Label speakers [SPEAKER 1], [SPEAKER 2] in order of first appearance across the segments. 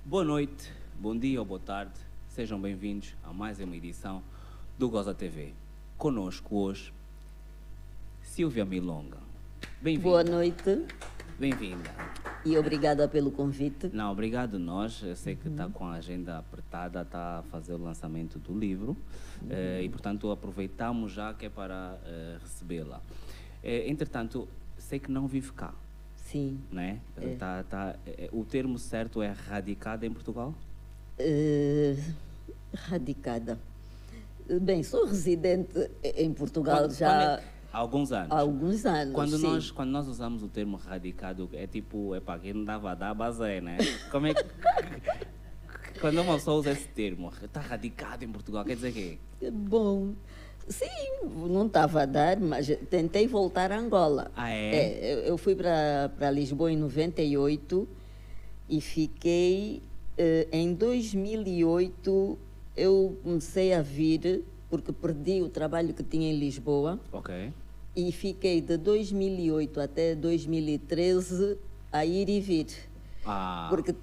[SPEAKER 1] Boa noite, bom dia ou boa tarde, sejam bem-vindos a mais uma edição do Goza TV. Conosco hoje, Silvia Milonga.
[SPEAKER 2] Boa
[SPEAKER 1] Bem-vinda.
[SPEAKER 2] noite
[SPEAKER 1] Bem-vinda.
[SPEAKER 2] e obrigada pelo convite.
[SPEAKER 1] Não, obrigado nós. Eu sei que está com a agenda apertada, está a fazer o lançamento do livro e, portanto, aproveitamos já que é para recebê-la. Entretanto, sei que não vive cá,
[SPEAKER 2] Sim.
[SPEAKER 1] né? O termo certo é radicada em Portugal?
[SPEAKER 2] Radicada. Bem, sou residente em Portugal
[SPEAKER 1] Há alguns anos.
[SPEAKER 2] há alguns anos.
[SPEAKER 1] Quando nós usamos o termo radicado, é tipo, é para quem não dava a dar basé, né? Como é que. Quando uma pessoa usa esse termo, está radicado em Portugal, quer dizer o quê?
[SPEAKER 2] Bom, sim, não estava a dar, mas tentei voltar a Angola.
[SPEAKER 1] Ah, é?
[SPEAKER 2] Eu fui para Lisboa em 98 e fiquei. Em 2008 eu comecei a vir, porque perdi o trabalho que tinha em Lisboa.
[SPEAKER 1] Ok.
[SPEAKER 2] E fiquei de 2008 até 2013 a ir e vir.
[SPEAKER 1] Ah,
[SPEAKER 2] Porque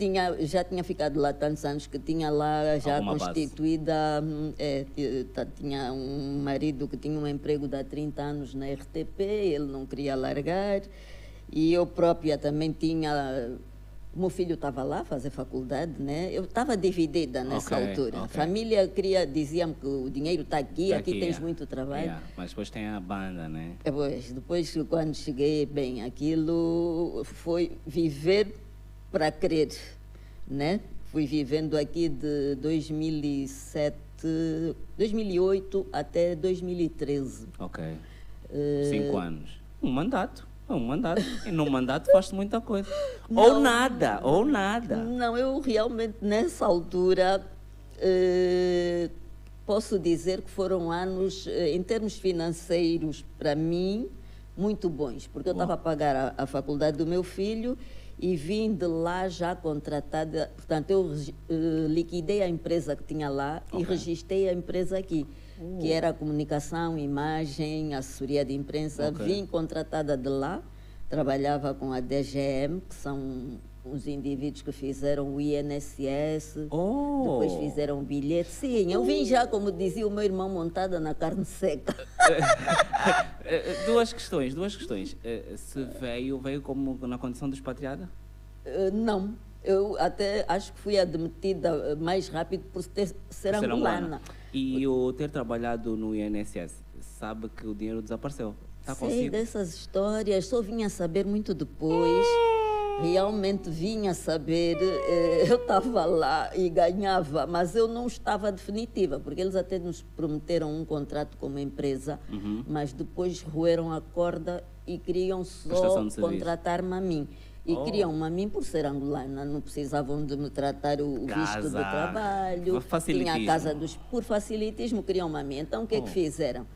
[SPEAKER 2] já tinha ficado lá tantos anos que tinha lá já
[SPEAKER 1] Alguma base.
[SPEAKER 2] constituída. Tinha um marido que tinha um emprego de há 30 anos na RTP, ele não queria largar. E eu própria também tinha. O meu filho estava lá a fazer faculdade, né? Eu estava dividida nessa
[SPEAKER 1] Ok,
[SPEAKER 2] altura. A
[SPEAKER 1] ok.
[SPEAKER 2] família dizia-me que o dinheiro está aqui,
[SPEAKER 1] tá
[SPEAKER 2] aqui tens
[SPEAKER 1] é.
[SPEAKER 2] muito trabalho.
[SPEAKER 1] Yeah, mas depois tem a banda, né?
[SPEAKER 2] Depois, quando cheguei, bem, aquilo foi viver para crer, né? Fui vivendo aqui de 2008 até 2013.
[SPEAKER 1] Ok. 5 anos. Um mandato. É um mandato. E num mandato faz-se muita coisa. Ou nada, ou nada.
[SPEAKER 2] Não, eu realmente, nessa altura, posso dizer que foram anos, em termos financeiros, para mim, muito bons, porque eu estava a pagar a faculdade do meu filho e vim de lá já contratada. Portanto, eu liquidei a empresa que tinha lá e registrei a empresa aqui, que era a comunicação, imagem, assessoria de imprensa.
[SPEAKER 1] Ok.
[SPEAKER 2] Vim contratada de lá, trabalhava com a DGM, que são os indivíduos que fizeram o INSS, depois fizeram o bilhete. Sim, eu vim já, como dizia o meu irmão, montada na carne seca.
[SPEAKER 1] Duas questões. Se veio como na condição de expatriada?
[SPEAKER 2] Não, eu até acho que fui admitida mais rápido por ser angolana.
[SPEAKER 1] E o ter trabalhado no INSS, sabe que o dinheiro desapareceu. Está
[SPEAKER 2] Sei
[SPEAKER 1] consigo?
[SPEAKER 2] dessas histórias, só vinha saber muito depois. Realmente vinha saber, eu estava lá e ganhava, mas eu não estava definitiva, porque eles até nos prometeram um contrato com uma empresa, mas depois roeram a corda e queriam
[SPEAKER 1] Prestação
[SPEAKER 2] só
[SPEAKER 1] de serviço.
[SPEAKER 2] contratar-me a mim. E queriam-me a mim por ser angolana, não precisavam de me tratar o visto de
[SPEAKER 1] Casa.
[SPEAKER 2] trabalho,
[SPEAKER 1] Facilitismo.
[SPEAKER 2] tinha a casa por facilitismo, queriam-me a mim. Então o que é que fizeram?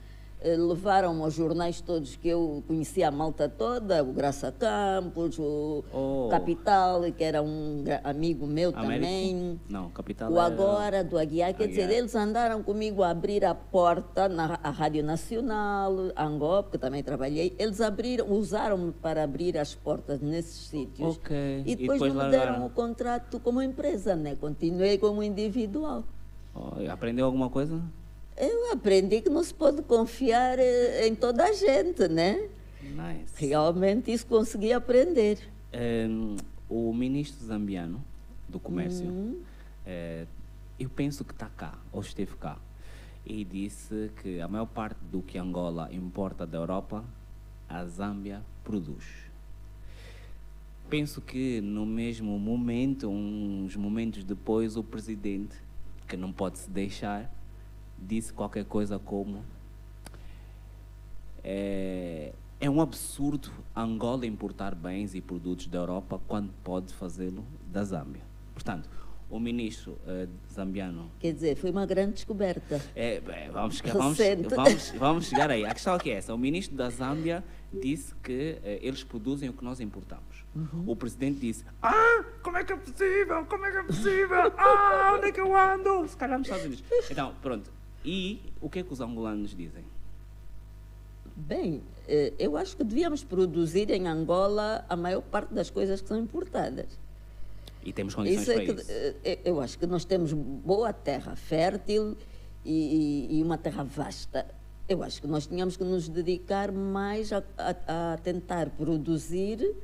[SPEAKER 2] Levaram-me aos jornais todos que eu conhecia a malta toda, o Graça Campos, o Capital, que era um amigo meu também.
[SPEAKER 1] Não, Capital
[SPEAKER 2] O Agora, do Aguiar, quer dizer,
[SPEAKER 1] Aguiar.
[SPEAKER 2] eles andaram comigo a abrir a porta na Rádio Nacional, Angola, que também trabalhei. Eles usaram-me para abrir as portas nesses sítios.
[SPEAKER 1] Ok.
[SPEAKER 2] E depois não me
[SPEAKER 1] largaram.
[SPEAKER 2] deram o contrato como empresa, né? Continuei como individual.
[SPEAKER 1] Aprendeu alguma coisa?
[SPEAKER 2] Eu aprendi que não se pode confiar em toda a gente, né?
[SPEAKER 1] Nice.
[SPEAKER 2] Realmente isso consegui aprender.
[SPEAKER 1] O ministro zambiano do Comércio, eu penso que está cá, ou esteve cá, e disse que a maior parte do que Angola importa da Europa, a Zâmbia produz. Penso que no mesmo momento, uns momentos depois, o presidente, que não pode se deixar, disse qualquer coisa como é um absurdo Angola importar bens e produtos da Europa quando pode fazê-lo da Zâmbia. Portanto, o ministro zambiano...
[SPEAKER 2] Quer dizer, foi uma grande descoberta.
[SPEAKER 1] Vamos chegar aí. A questão aqui é essa. O ministro da Zâmbia disse que eles produzem o que nós importamos. O presidente disse, como é que é possível? Como é que é possível? Onde é que eu ando? Se calhar nos Estados Unidos. Então, pronto. E o que é que os angolanos dizem?
[SPEAKER 2] Bem, eu acho que devíamos produzir em Angola a maior parte das coisas que são importadas.
[SPEAKER 1] E temos condições
[SPEAKER 2] Isso é
[SPEAKER 1] para
[SPEAKER 2] que,
[SPEAKER 1] isso.
[SPEAKER 2] eu acho que nós temos boa terra fértil e uma terra vasta. Eu acho que nós tínhamos que nos dedicar mais a tentar produzir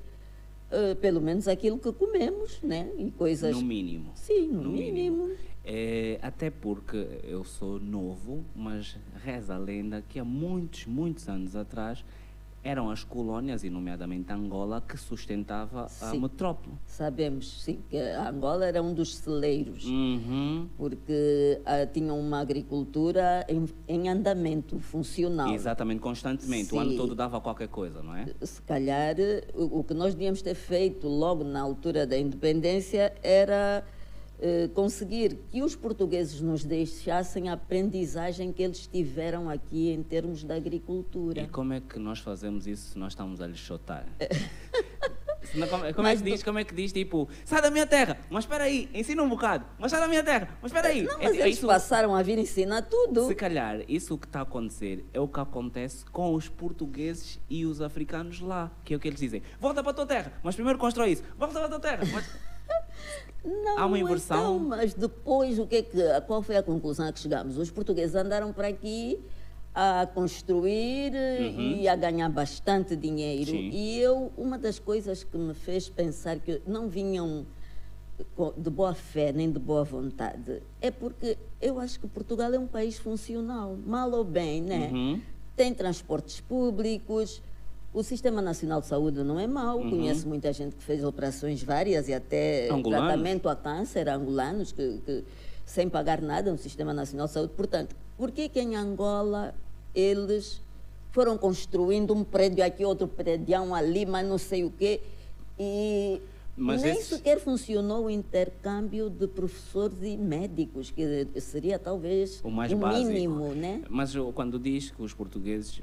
[SPEAKER 2] pelo menos aquilo que comemos, né? E coisas...
[SPEAKER 1] No mínimo.
[SPEAKER 2] Sim, no mínimo.
[SPEAKER 1] Até porque eu sou novo, mas reza a lenda que há muitos, muitos anos atrás eram as colónias, e nomeadamente Angola, que sustentava a
[SPEAKER 2] Sim.
[SPEAKER 1] metrópole.
[SPEAKER 2] Sabemos, sim, que a Angola era um dos celeiros,
[SPEAKER 1] Uhum.
[SPEAKER 2] porque tinha uma agricultura em andamento, funcional.
[SPEAKER 1] Exatamente, constantemente. O ano
[SPEAKER 2] Sim.
[SPEAKER 1] todo dava qualquer coisa, não é?
[SPEAKER 2] Se calhar, o que nós devíamos ter feito logo na altura da independência era conseguir que os portugueses nos deixassem a aprendizagem que eles tiveram aqui em termos da agricultura.
[SPEAKER 1] E como é que nós fazemos isso se nós estamos a lixotar? Como é que diz, tipo, sai da minha terra, mas espera aí, ensina um bocado, mas sai da minha terra, mas espera aí.
[SPEAKER 2] Não, mas eles passaram a vir ensinar tudo.
[SPEAKER 1] Se calhar, isso que está a acontecer é o que acontece com os portugueses e os africanos lá, que é o que eles dizem. Volta para a tua terra, mas primeiro constrói isso. Volta para a tua terra.
[SPEAKER 2] Não,
[SPEAKER 1] Há uma inversão.
[SPEAKER 2] então, mas depois, qual foi a conclusão a que chegamos? Os portugueses andaram para aqui a construir e a ganhar bastante dinheiro.
[SPEAKER 1] Sim.
[SPEAKER 2] E uma das coisas que me fez pensar que não vinham de boa fé nem de boa vontade é porque eu acho que Portugal é um país funcional, mal ou bem, né?
[SPEAKER 1] Uhum.
[SPEAKER 2] Tem transportes públicos. O Sistema Nacional de Saúde não é mau, conheço muita gente que fez operações várias e até
[SPEAKER 1] Angolanos.
[SPEAKER 2] tratamento a câncer, angolanos, que sem pagar nada no Sistema Nacional de Saúde. Portanto, por que em Angola eles foram construindo um prédio aqui, outro prédio ali, mas não sei o quê, e
[SPEAKER 1] Mas
[SPEAKER 2] nem
[SPEAKER 1] esse-
[SPEAKER 2] sequer funcionou o intercâmbio de professores e médicos, que seria talvez
[SPEAKER 1] O mais básico.
[SPEAKER 2] mínimo, né?
[SPEAKER 1] Mas quando diz que os portugueses,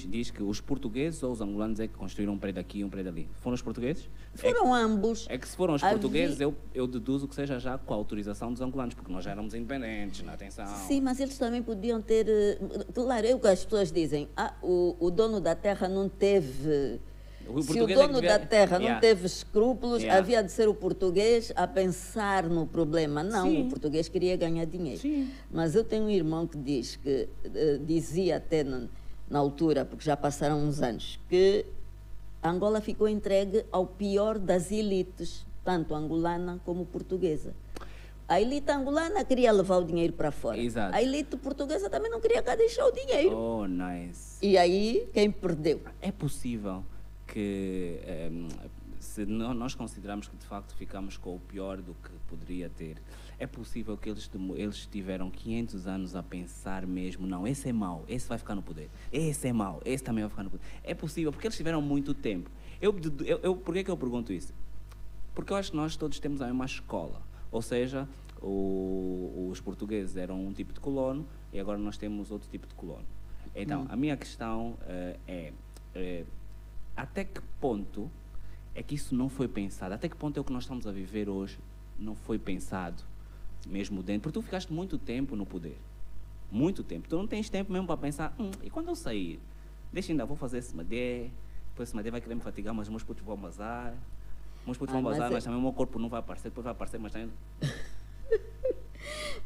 [SPEAKER 1] diz que os portugueses ou os angolanos é que construíram um prédio aqui e um prédio ali. Foram os portugueses?
[SPEAKER 2] Foram ambos.
[SPEAKER 1] É que se foram os
[SPEAKER 2] Havia-
[SPEAKER 1] portugueses, eu deduzo que seja já com a autorização dos angolanos, porque nós já éramos independentes, na atenção.
[SPEAKER 2] Sim, mas eles também podiam ter. Claro, é o que as pessoas dizem. O dono da terra não teve.
[SPEAKER 1] O
[SPEAKER 2] Se o
[SPEAKER 1] português é que
[SPEAKER 2] dono
[SPEAKER 1] devia-
[SPEAKER 2] da terra não
[SPEAKER 1] Yeah.
[SPEAKER 2] teve escrúpulos,
[SPEAKER 1] Yeah.
[SPEAKER 2] havia de ser o português a pensar no problema. Não,
[SPEAKER 1] Sim.
[SPEAKER 2] o português queria ganhar dinheiro.
[SPEAKER 1] Sim.
[SPEAKER 2] Mas eu tenho um irmão que diz que dizia até na altura, porque já passaram uns anos, que Angola ficou entregue ao pior das elites, tanto angolana como portuguesa. A elite angolana queria levar o dinheiro para fora.
[SPEAKER 1] Exato.
[SPEAKER 2] A elite portuguesa também não queria cá deixar o dinheiro.
[SPEAKER 1] Oh, nice.
[SPEAKER 2] E aí, quem perdeu?
[SPEAKER 1] É possível que, se nós considerarmos que de facto ficamos com o pior do que poderia ter, é possível que eles tiveram 500 anos a pensar mesmo, não, esse é mau, esse vai ficar no poder, esse é mau, esse também vai ficar no poder. É possível, porque eles tiveram muito tempo. Por que eu pergunto isso? Porque eu acho que nós todos temos a mesma escola, ou seja, os portugueses eram um tipo de colono e agora nós temos outro tipo de colono. Então, a minha questão é até que ponto é que isso não foi pensado? Até que ponto é o que nós estamos a viver hoje não foi pensado mesmo dentro? Porque tu ficaste muito tempo no poder. Muito tempo. Tu não tens tempo mesmo para pensar, e quando eu sair? Ainda vou fazer esse madé, depois esse madé vai querer me fatigar, mas os meus putos vão bazar. Meus putos vão
[SPEAKER 2] mas
[SPEAKER 1] bazar, mas também o meu corpo não vai aparecer, depois vai aparecer, mas também...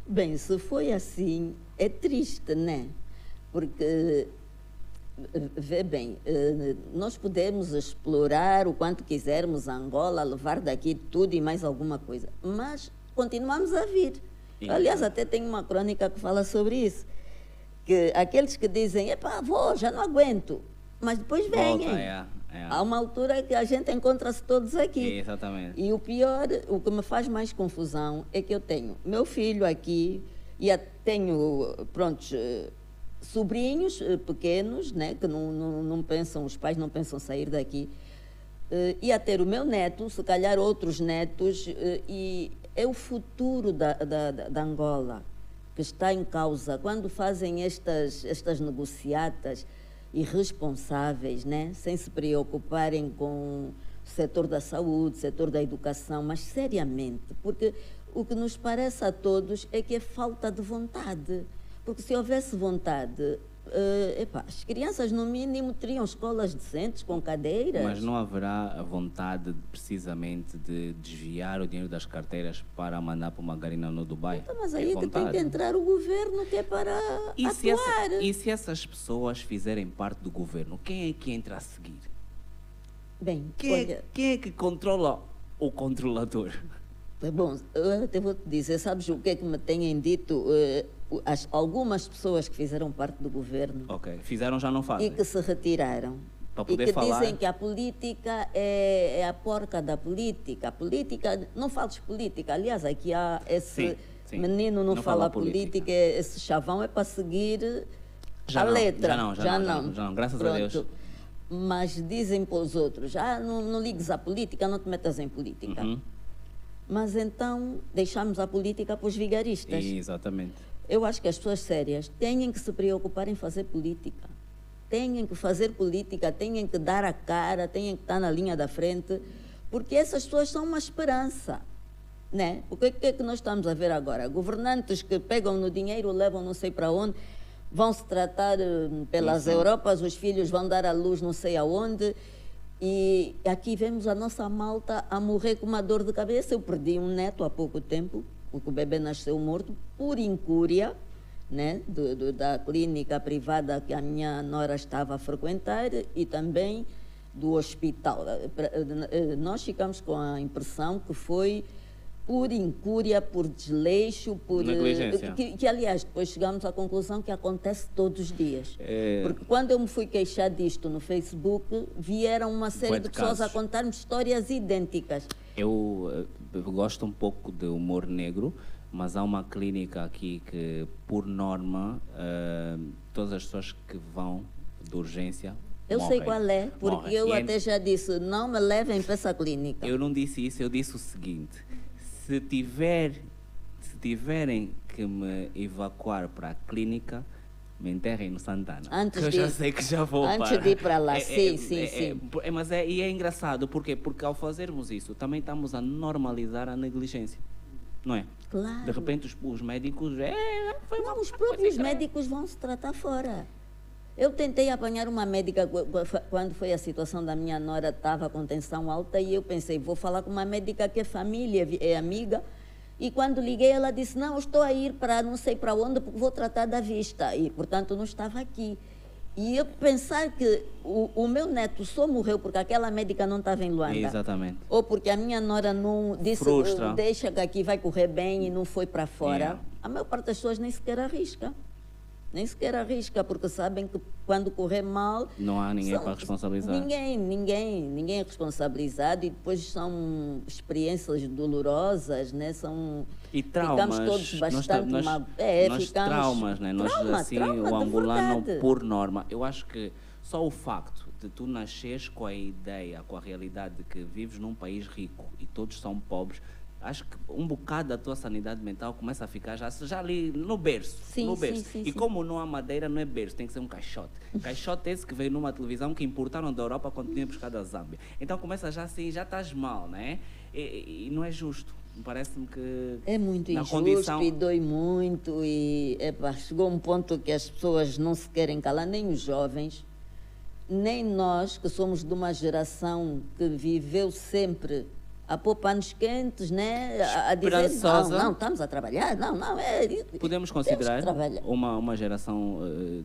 [SPEAKER 2] Bem, se foi assim, é triste, né? Porque, vê bem, nós podemos explorar o quanto quisermos a Angola, levar daqui tudo e mais alguma coisa, mas continuamos a vir.
[SPEAKER 1] Sim.
[SPEAKER 2] Aliás, até tem uma crônica que fala sobre isso, que aqueles que dizem, epá, vou, já não aguento, mas depois vêm.
[SPEAKER 1] Volta,
[SPEAKER 2] Há uma altura que a gente encontra-se todos aqui.
[SPEAKER 1] Exatamente.
[SPEAKER 2] E o pior, o que me faz mais confusão é que eu tenho meu filho aqui e tenho, prontos, sobrinhos pequenos, né, que não pensam, os pais não pensam sair daqui, e a ter o meu neto, se calhar outros netos, e é o futuro da Angola que está em causa. Quando fazem estas negociatas irresponsáveis, né, sem se preocuparem com o setor da saúde, setor da educação, mas seriamente, porque o que nos parece a todos é que é falta de vontade. Porque se houvesse vontade, as crianças, no mínimo, teriam escolas decentes, com cadeiras.
[SPEAKER 1] Mas não haverá a vontade, precisamente, de desviar o dinheiro das carteiras para mandar para uma garina no Dubai?
[SPEAKER 2] Então, mas aí é que tem que entrar o governo, que é para atuar.
[SPEAKER 1] E se essas pessoas fizerem parte do governo, quem é que entra a seguir?
[SPEAKER 2] Bem,
[SPEAKER 1] Quem é que controla o controlador?
[SPEAKER 2] Bom, eu até vou te dizer, sabes o que é que me têm dito algumas pessoas que fizeram parte do governo?
[SPEAKER 1] Ok, fizeram, já não fazem.
[SPEAKER 2] E que se retiraram.
[SPEAKER 1] Para poder
[SPEAKER 2] e que
[SPEAKER 1] falar.
[SPEAKER 2] Dizem que a política é a porca da política. A política, não fales política, aliás, aqui há esse menino não fala política, esse chavão é para seguir a letra.
[SPEAKER 1] Já não, graças a Deus.
[SPEAKER 2] Mas dizem para os outros, não ligues à política, não te metas em política.
[SPEAKER 1] Uhum.
[SPEAKER 2] Mas então deixamos a política para os vigaristas.
[SPEAKER 1] Exatamente.
[SPEAKER 2] Eu acho que as pessoas sérias têm que se preocupar em fazer política. Têm que fazer política, têm que dar a cara, têm que estar na linha da frente, porque essas pessoas são uma esperança. Né? O que é que nós estamos a ver agora? Governantes que pegam no dinheiro, levam não sei para onde, vão se tratar pelas Europas, os filhos vão dar à luz não sei aonde. E aqui vemos a nossa malta a morrer com uma dor de cabeça. Eu perdi um neto há pouco tempo, porque o bebê nasceu morto, por incúria, né, da clínica privada que a minha nora estava a frequentar e também do hospital. Nós ficamos com a impressão que foi por incúria, por desleixo, por
[SPEAKER 1] negligência.
[SPEAKER 2] Que aliás, depois chegamos à conclusão que acontece todos os dias. Porque quando eu me fui queixar disto no Facebook, vieram uma série de pessoas a contar-me histórias idênticas.
[SPEAKER 1] Eu gosto um pouco de humor negro, mas há uma clínica aqui que, por norma, todas as pessoas que vão de urgência
[SPEAKER 2] eu
[SPEAKER 1] morrem.
[SPEAKER 2] Sei qual é, porque eu até já disse, não me levem para essa clínica.
[SPEAKER 1] Eu não disse isso, eu disse o seguinte: se tiverem que me evacuar para a clínica, me enterrem no Santana. Eu já sei que já vou
[SPEAKER 2] antes de ir para lá, sim.
[SPEAKER 1] Mas é engraçado, porque ao fazermos isso, também estamos a normalizar a negligência, não é?
[SPEAKER 2] Claro.
[SPEAKER 1] De repente os médicos...
[SPEAKER 2] os próprios médicos vão se tratar fora. Eu tentei apanhar uma médica quando foi a situação da minha nora, estava com tensão alta, e eu pensei, vou falar com uma médica que é família, é amiga, e quando liguei ela disse, não, eu estou a ir para não sei para onde, porque vou tratar da vista, e portanto não estava aqui. E eu pensar que o meu neto só morreu porque aquela médica não estava em Luanda.
[SPEAKER 1] Exatamente.
[SPEAKER 2] Ou porque a minha nora não disse, deixa que aqui vai correr bem e não foi para fora. A maior parte das pessoas nem sequer arrisca. Nem sequer arrisca, porque sabem que quando correr mal...
[SPEAKER 1] Não há ninguém para responsabilizar.
[SPEAKER 2] Ninguém é responsabilizado, e depois são experiências dolorosas, né?
[SPEAKER 1] E traumas.
[SPEAKER 2] Ficamos todos bastante
[SPEAKER 1] traumas, né? O angolano, por norma. Eu acho que só o facto de tu nasceres com a ideia, com a realidade de que vives num país rico e todos são pobres, acho que um bocado da tua sanidade mental começa a ficar já ali no berço.
[SPEAKER 2] Sim.
[SPEAKER 1] Como não há madeira, não é berço, tem que ser um caixote. Caixote esse que veio numa televisão que importaram da Europa quando tinha buscado da Zâmbia. Então começa já assim, já estás mal, né? E não é justo. Parece-me que...
[SPEAKER 2] É muito injusto e dói muito. E chegou um ponto que as pessoas não se querem calar, nem os jovens, nem nós, que somos de uma geração que viveu sempre a pôr panos quentes, né? A dizer, não, estamos a trabalhar,
[SPEAKER 1] podemos considerar uma geração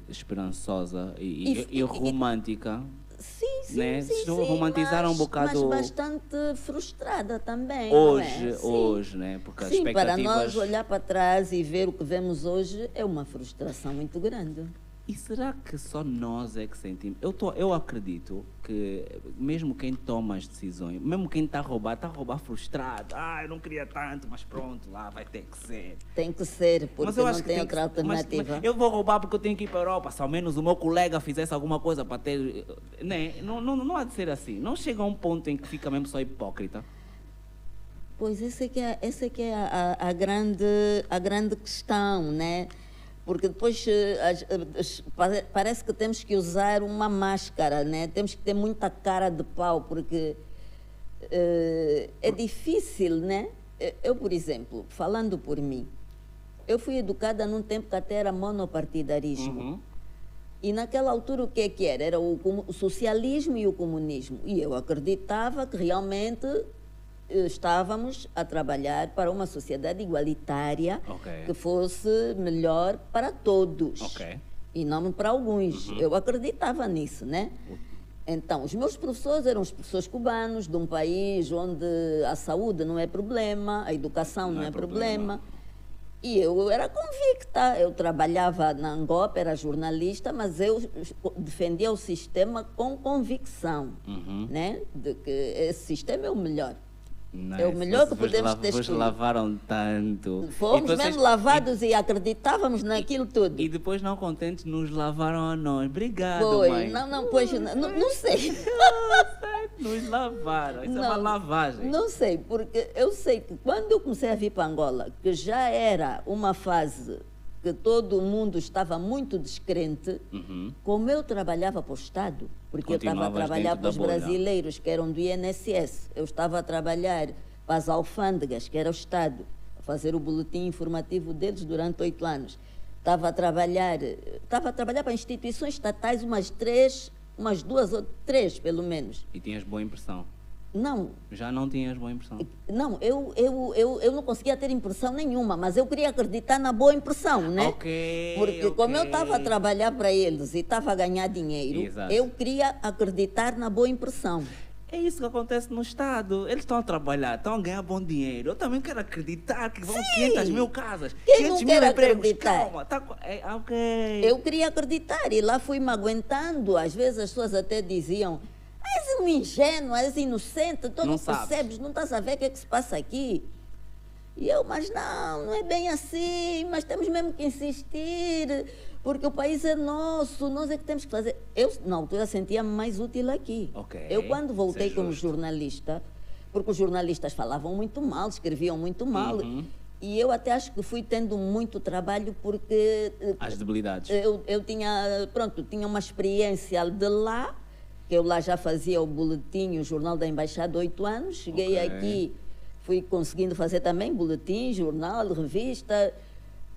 [SPEAKER 1] esperançosa e romântica.
[SPEAKER 2] Sim,
[SPEAKER 1] né? Romantizaram um bocado.
[SPEAKER 2] Mas bastante frustrada também.
[SPEAKER 1] Hoje, né? Porque
[SPEAKER 2] sim, para nós olhar para trás e ver o que vemos hoje é uma frustração muito grande.
[SPEAKER 1] E será que só nós é que sentimos? Eu acredito que mesmo quem toma as decisões, mesmo quem está a roubar frustrado. Eu não queria tanto, mas pronto, lá vai ter que ser.
[SPEAKER 2] Tem que ser, porque não tem outra alternativa.
[SPEAKER 1] Mas eu vou roubar porque eu tenho que ir para a Europa. Se ao menos o meu colega fizesse alguma coisa para ter... Né? Não há de ser assim. Não chega a um ponto em que fica mesmo só hipócrita.
[SPEAKER 2] Pois essa é que é a grande questão, né? Porque depois parece que temos que usar uma máscara, né? Temos que ter muita cara de pau, porque é difícil, né? Eu, por exemplo, falando por mim, eu fui educada num tempo que até era monopartidarismo. E naquela altura o que é que era? Era o socialismo e o comunismo. E eu acreditava que realmente estávamos a trabalhar para uma sociedade igualitária que fosse melhor para todos e não para alguns. Eu acreditava nisso, né? Então, os meus professores eram os professores cubanos de um país onde a saúde não é problema, a educação não é problema. E eu era convicta, eu trabalhava na Angope, era jornalista, mas eu defendia o sistema com convicção, né? De que esse sistema é o melhor. É o melhor que podemos ter escolhido.
[SPEAKER 1] Vos lavaram tanto.
[SPEAKER 2] Fomos mesmo lavados e acreditávamos naquilo tudo.
[SPEAKER 1] E depois, não contentes, nos lavaram a nós. Obrigado,
[SPEAKER 2] Foi.
[SPEAKER 1] mãe.
[SPEAKER 2] Não sei.
[SPEAKER 1] Nos lavaram. Isso é uma lavagem.
[SPEAKER 2] Não sei, porque eu sei que quando eu comecei a vir para Angola, que já era uma fase que todo mundo estava muito descrente, como eu trabalhava para o Estado, porque eu estava a trabalhar para os brasileiros que eram do INSS, eu estava a trabalhar para as alfândegas, que era o Estado, a fazer o boletim informativo deles durante 8 anos. Estava a trabalhar para instituições estatais, umas 2 ou 3, pelo menos.
[SPEAKER 1] E tinhas boa impressão?
[SPEAKER 2] Não.
[SPEAKER 1] Já não tinhas boa impressão?
[SPEAKER 2] Não, eu não conseguia ter impressão nenhuma, mas eu queria acreditar na boa impressão, né? Porque como eu estava a trabalhar para eles e estava a ganhar dinheiro, eu queria acreditar na boa impressão.
[SPEAKER 1] É isso que acontece no Estado. Eles estão a trabalhar, estão a ganhar bom dinheiro. Eu também quero acreditar que vão 500 mil casas,
[SPEAKER 2] Quem
[SPEAKER 1] 500
[SPEAKER 2] não
[SPEAKER 1] mil
[SPEAKER 2] quer
[SPEAKER 1] empregos.
[SPEAKER 2] acreditar?
[SPEAKER 1] Calma,
[SPEAKER 2] Eu queria acreditar e lá fui-me aguentando. Às vezes as pessoas até diziam: és um ingênuo, és inocente, tu não percebes, não estás a ver o que é que se passa aqui. E eu, mas não é bem assim, mas temos mesmo que insistir, porque o país é nosso, nós é que temos que fazer. Eu, na altura, sentia-me mais útil aqui. Eu, quando voltei como jornalista, porque os jornalistas falavam muito mal, escreviam muito mal, e eu até acho que fui tendo muito trabalho porque...
[SPEAKER 1] As debilidades.
[SPEAKER 2] Eu tinha uma experiência de lá, que eu lá já fazia o boletim, o Jornal da Embaixada, 8 anos. Cheguei aqui, fui conseguindo fazer também boletim, jornal, revista,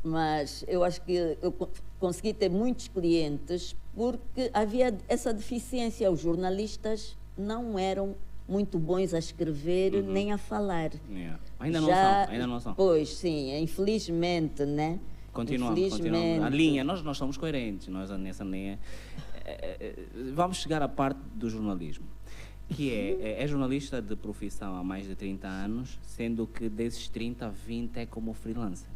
[SPEAKER 2] mas eu acho que eu consegui ter muitos clientes porque havia essa deficiência. Os jornalistas não eram muito bons a escrever nem a falar.
[SPEAKER 1] Ainda não são.
[SPEAKER 2] Pois, sim, infelizmente, né?
[SPEAKER 1] Continuamos. A linha, nós somos coerentes, nós nessa linha. Vamos chegar à parte do jornalismo, que é jornalista de profissão há mais de 30 anos, sendo que desses 30, 20 é como freelancer.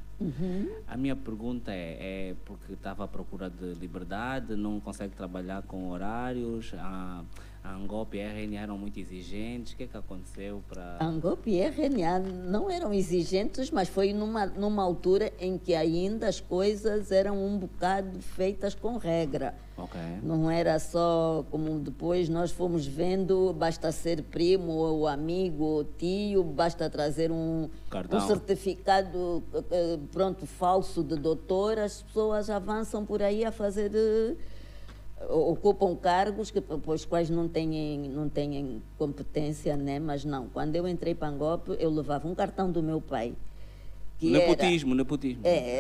[SPEAKER 1] A minha pergunta é porque estava à procura de liberdade, não consegue trabalhar com horários, a Angope e a RNA eram muito exigentes, o que é que aconteceu para...
[SPEAKER 2] A Angope e a RNA não eram exigentes, mas foi numa altura em que ainda as coisas eram um bocado feitas com regra. Não era só como depois nós fomos vendo, basta ser primo ou amigo ou tio, basta trazer um certificado falso de doutor, as pessoas avançam por aí a fazer... ocupam cargos que os quais não têm competência, né? Mas não, quando eu entrei para Angope, eu levava um cartão do meu pai.
[SPEAKER 1] Nepotismo.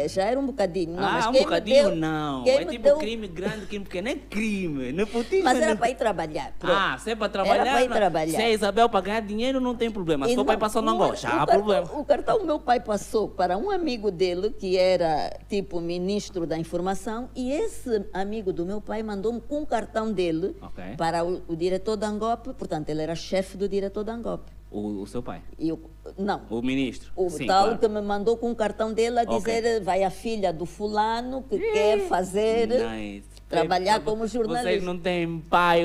[SPEAKER 2] Já era um bocadinho. Não, mas
[SPEAKER 1] um bocadinho não. É tipo crime grande, crime pequeno, é crime. Nepotismo.
[SPEAKER 2] Mas era para ir trabalhar.
[SPEAKER 1] Se é para trabalhar.
[SPEAKER 2] Era para ir trabalhar.
[SPEAKER 1] Se é Isabel para ganhar dinheiro, não tem problema. Se o pai passou no Angola, já há problema.
[SPEAKER 2] O cartão do meu pai passou para um amigo dele, que era tipo ministro da informação, e esse amigo do meu pai mandou-me com o cartão dele para o diretor da Angope, portanto, ele era chefe do diretor da Angope.
[SPEAKER 1] O seu pai?
[SPEAKER 2] Não.
[SPEAKER 1] O ministro?
[SPEAKER 2] Sim, tal que me mandou com o cartão dele a dizer vai a filha do fulano que quer fazer, trabalhar como jornalista.
[SPEAKER 1] Vocês não têm pai,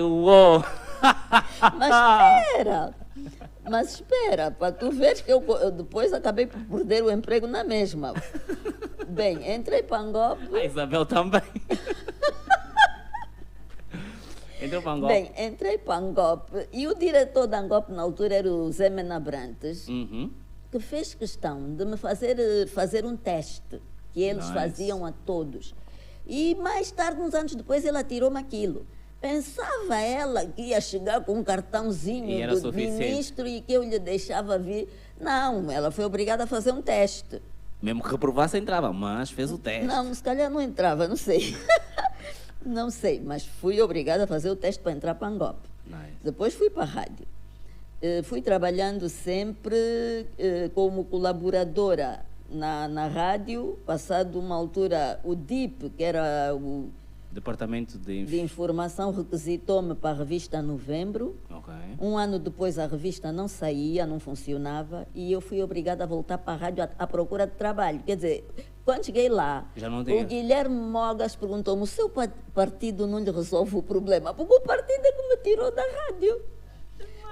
[SPEAKER 2] Mas espera, para tu veres que eu depois acabei por perder o emprego na mesma. Bem, entrei para Angope...
[SPEAKER 1] A Isabel também.
[SPEAKER 2] Bem, entrei para Angope e o diretor da Angope na altura era o Zé Mena Brantes, que fez questão de me fazer um teste que eles faziam a todos. E mais tarde, uns anos depois, ele atirou-me aquilo. Pensava ela que ia chegar com um cartãozinho do ministro e que eu lhe deixava vir. Não, ela foi obrigada a fazer um teste.
[SPEAKER 1] Mesmo que reprovasse, entrava, mas fez o teste.
[SPEAKER 2] Não, se calhar não entrava, não sei. Não sei, mas fui obrigada a fazer o teste para entrar para a Angope.
[SPEAKER 1] Nice.
[SPEAKER 2] Depois fui para a rádio. Fui trabalhando sempre como colaboradora na rádio. Passado uma altura, o DIP, que era o
[SPEAKER 1] Departamento
[SPEAKER 2] de Informação, requisitou-me para a revista Novembro.
[SPEAKER 1] Ok.
[SPEAKER 2] Um ano depois a revista não saía, não funcionava, e eu fui obrigada a voltar para a rádio à procura de trabalho. Quer dizer, quando cheguei lá,
[SPEAKER 1] Já não tinha.
[SPEAKER 2] o Guilherme Mogas perguntou-me: o seu partido não lhe resolve o problema? Porque o partido é que me tirou da rádio.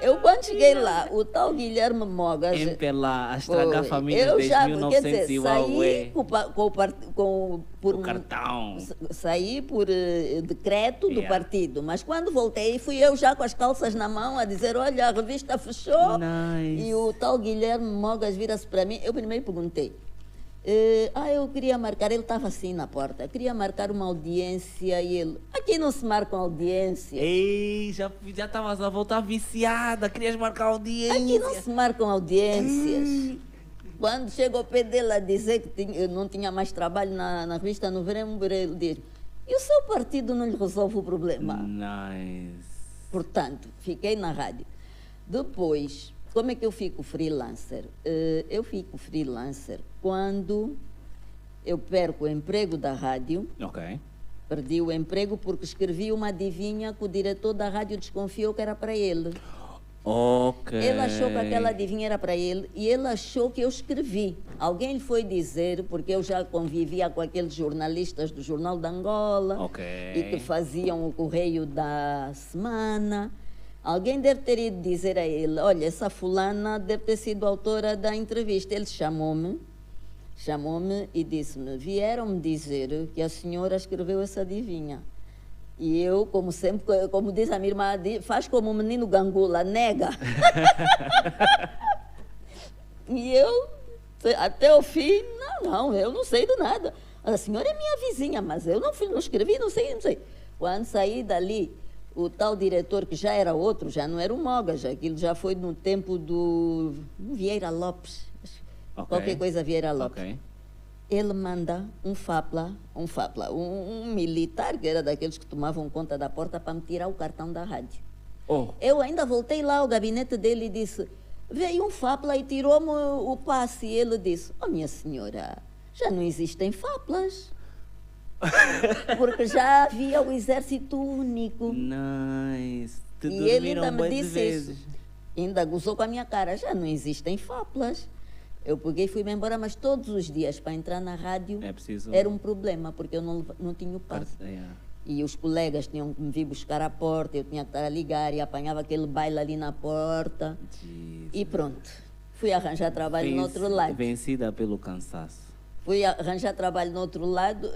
[SPEAKER 2] Eu, quando cheguei lá, o tal Guilherme Mogas...
[SPEAKER 1] MPLA, a estragar a família
[SPEAKER 2] eu
[SPEAKER 1] desde
[SPEAKER 2] já,
[SPEAKER 1] 1900
[SPEAKER 2] quer dizer,
[SPEAKER 1] e
[SPEAKER 2] saí por
[SPEAKER 1] o cartão.
[SPEAKER 2] Saí por decreto do
[SPEAKER 1] Yeah.
[SPEAKER 2] partido, mas quando voltei, fui eu já com as calças na mão a dizer: olha, a revista fechou.
[SPEAKER 1] Nice.
[SPEAKER 2] E o tal Guilherme Mogas vira-se para mim. Eu primeiro perguntei: eu queria marcar, ele estava assim na porta, queria marcar uma audiência, e ele: aqui não se marcam audiências.
[SPEAKER 1] Ei, já estavas a voltar viciada, querias marcar audiência.
[SPEAKER 2] Aqui não se marcam audiências. Quando chega ao pé dele a dizer que não tinha mais trabalho na revista Novembro, ele diz: e o seu partido não lhe resolve o problema?
[SPEAKER 1] Nice.
[SPEAKER 2] Portanto, fiquei na rádio. Depois, como é que eu fico freelancer? Eu fico freelancer quando eu perco o emprego da rádio.
[SPEAKER 1] Ok.
[SPEAKER 2] Perdi o emprego porque escrevi uma adivinha que o diretor da rádio desconfiou que era para ele.
[SPEAKER 1] Ok.
[SPEAKER 2] Ele achou que aquela adivinha era para ele e ele achou que eu escrevi. Alguém lhe foi dizer, porque eu já convivia com aqueles jornalistas do Jornal de Angola
[SPEAKER 1] Ok.
[SPEAKER 2] e que faziam o Correio da Semana. Alguém deve ter ido dizer a ele: olha, essa fulana deve ter sido autora da entrevista. Ele chamou-me e disse-me: vieram-me dizer que a senhora escreveu essa adivinha. E eu, como sempre, como diz a minha irmã, faz como o menino gangula, nega. E eu, até o fim, não, eu não sei de nada. A senhora é minha vizinha, mas eu não escrevi, não sei. Quando saí dali, o tal diretor, que já era outro, já não era o Mogas, aquilo já foi no tempo do Vieira Lopes,
[SPEAKER 1] Ok.
[SPEAKER 2] qualquer coisa Vieira Lopes.
[SPEAKER 1] Ok.
[SPEAKER 2] Ele manda um militar, que era daqueles que tomavam conta da porta, para me tirar o cartão da rádio.
[SPEAKER 1] Oh.
[SPEAKER 2] Eu ainda voltei lá ao gabinete dele e disse: veio um FAPLA e tirou-me o passe. E ele disse: oh, minha senhora, já não existem FAPLAs. Porque já havia o exército único.
[SPEAKER 1] Nice. Te
[SPEAKER 2] E ele
[SPEAKER 1] dormiram
[SPEAKER 2] ainda me
[SPEAKER 1] bué de
[SPEAKER 2] disse
[SPEAKER 1] vezes.
[SPEAKER 2] isso. Ainda gozou com a minha cara: já não existem FAPLAs. Eu peguei e fui-me embora, mas todos os dias para entrar na rádio
[SPEAKER 1] É preciso.
[SPEAKER 2] era um problema, porque eu não tinha o passe.
[SPEAKER 1] Yeah.
[SPEAKER 2] E os colegas tinham que me vir buscar à porta, eu tinha que estar a ligar e apanhava aquele baile ali na porta.
[SPEAKER 1] Jesus.
[SPEAKER 2] E pronto, fui arranjar trabalho no outro lado.
[SPEAKER 1] Vencida pelo cansaço.
[SPEAKER 2] Fui arranjar trabalho no outro lado,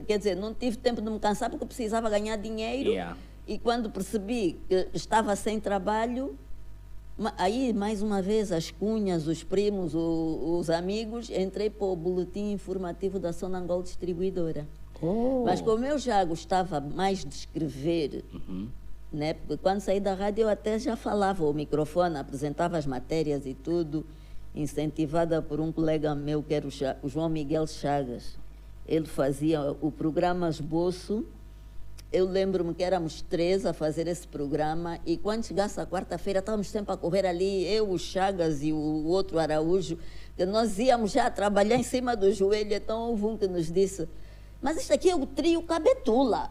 [SPEAKER 2] quer dizer, não tive tempo de me cansar porque precisava ganhar dinheiro.
[SPEAKER 1] Yeah.
[SPEAKER 2] E quando percebi que estava sem trabalho, aí mais uma vez as cunhas, os primos, os amigos, entrei para o boletim informativo da Sonangol Distribuidora.
[SPEAKER 1] Oh.
[SPEAKER 2] Mas como eu já gostava mais de escrever, né? Porque quando saí da rádio eu até já falava ao microfone, apresentava as matérias e tudo, incentivada por um colega meu que era o João Miguel Chagas. Ele fazia o programa Esboço. Eu lembro-me que éramos 3 a fazer esse programa e quando chegasse a quarta-feira estávamos sempre a correr ali, eu, o Chagas e o outro Araújo, que nós íamos já trabalhar em cima do joelho. Então houve um que nos disse: mas isto aqui é o trio Cabetula.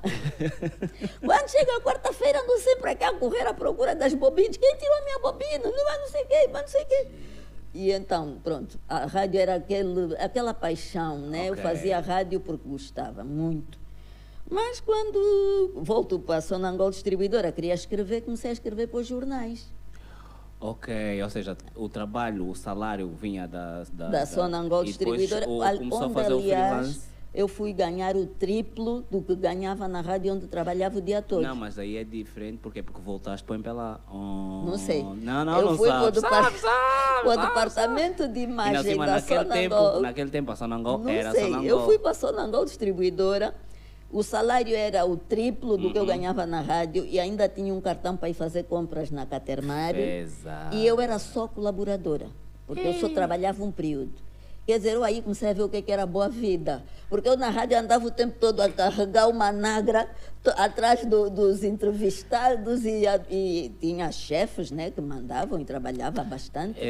[SPEAKER 2] Quando chega a quarta-feira, ando sempre aqui a correr à procura das bobinas. Quem tirou a minha bobina? Não sei quê, não sei quê. E então, pronto, a rádio era aquela paixão, né?
[SPEAKER 1] Ok.
[SPEAKER 2] Eu fazia rádio porque gostava muito. Mas quando volto para a Sonangol Distribuidora, queria escrever, comecei a escrever para os jornais.
[SPEAKER 1] Ok, ou seja, o trabalho, o salário vinha
[SPEAKER 2] Da Sonangol
[SPEAKER 1] e depois
[SPEAKER 2] Distribuidora,
[SPEAKER 1] começou a
[SPEAKER 2] onde,
[SPEAKER 1] fazer o
[SPEAKER 2] aliás,
[SPEAKER 1] freelance.
[SPEAKER 2] eu fui ganhar o triplo do que ganhava na rádio onde trabalhava o dia todo.
[SPEAKER 1] Não, mas aí é diferente, porque voltaste para o MPLA. Oh.
[SPEAKER 2] Não sei.
[SPEAKER 1] Não,
[SPEAKER 2] eu
[SPEAKER 1] não
[SPEAKER 2] fui
[SPEAKER 1] sabe.
[SPEAKER 2] para o departamento de
[SPEAKER 1] E na
[SPEAKER 2] imagem
[SPEAKER 1] cima,
[SPEAKER 2] da Sonangol.
[SPEAKER 1] naquele tempo a Sonangol
[SPEAKER 2] Não
[SPEAKER 1] era
[SPEAKER 2] sei,
[SPEAKER 1] Sonangol.
[SPEAKER 2] eu fui para a Sonangol Distribuidora, o salário era o triplo do que eu ganhava na rádio e ainda tinha um cartão para ir fazer compras na Catermar.
[SPEAKER 1] Exato.
[SPEAKER 2] E eu era só colaboradora, porque eu só trabalhava um período. Quer dizer, eu aí comecei a ver o que era boa vida. Porque eu na rádio andava o tempo todo a carregar uma nagra atrás dos entrevistados e tinha chefes, né, que mandavam e trabalhava bastante.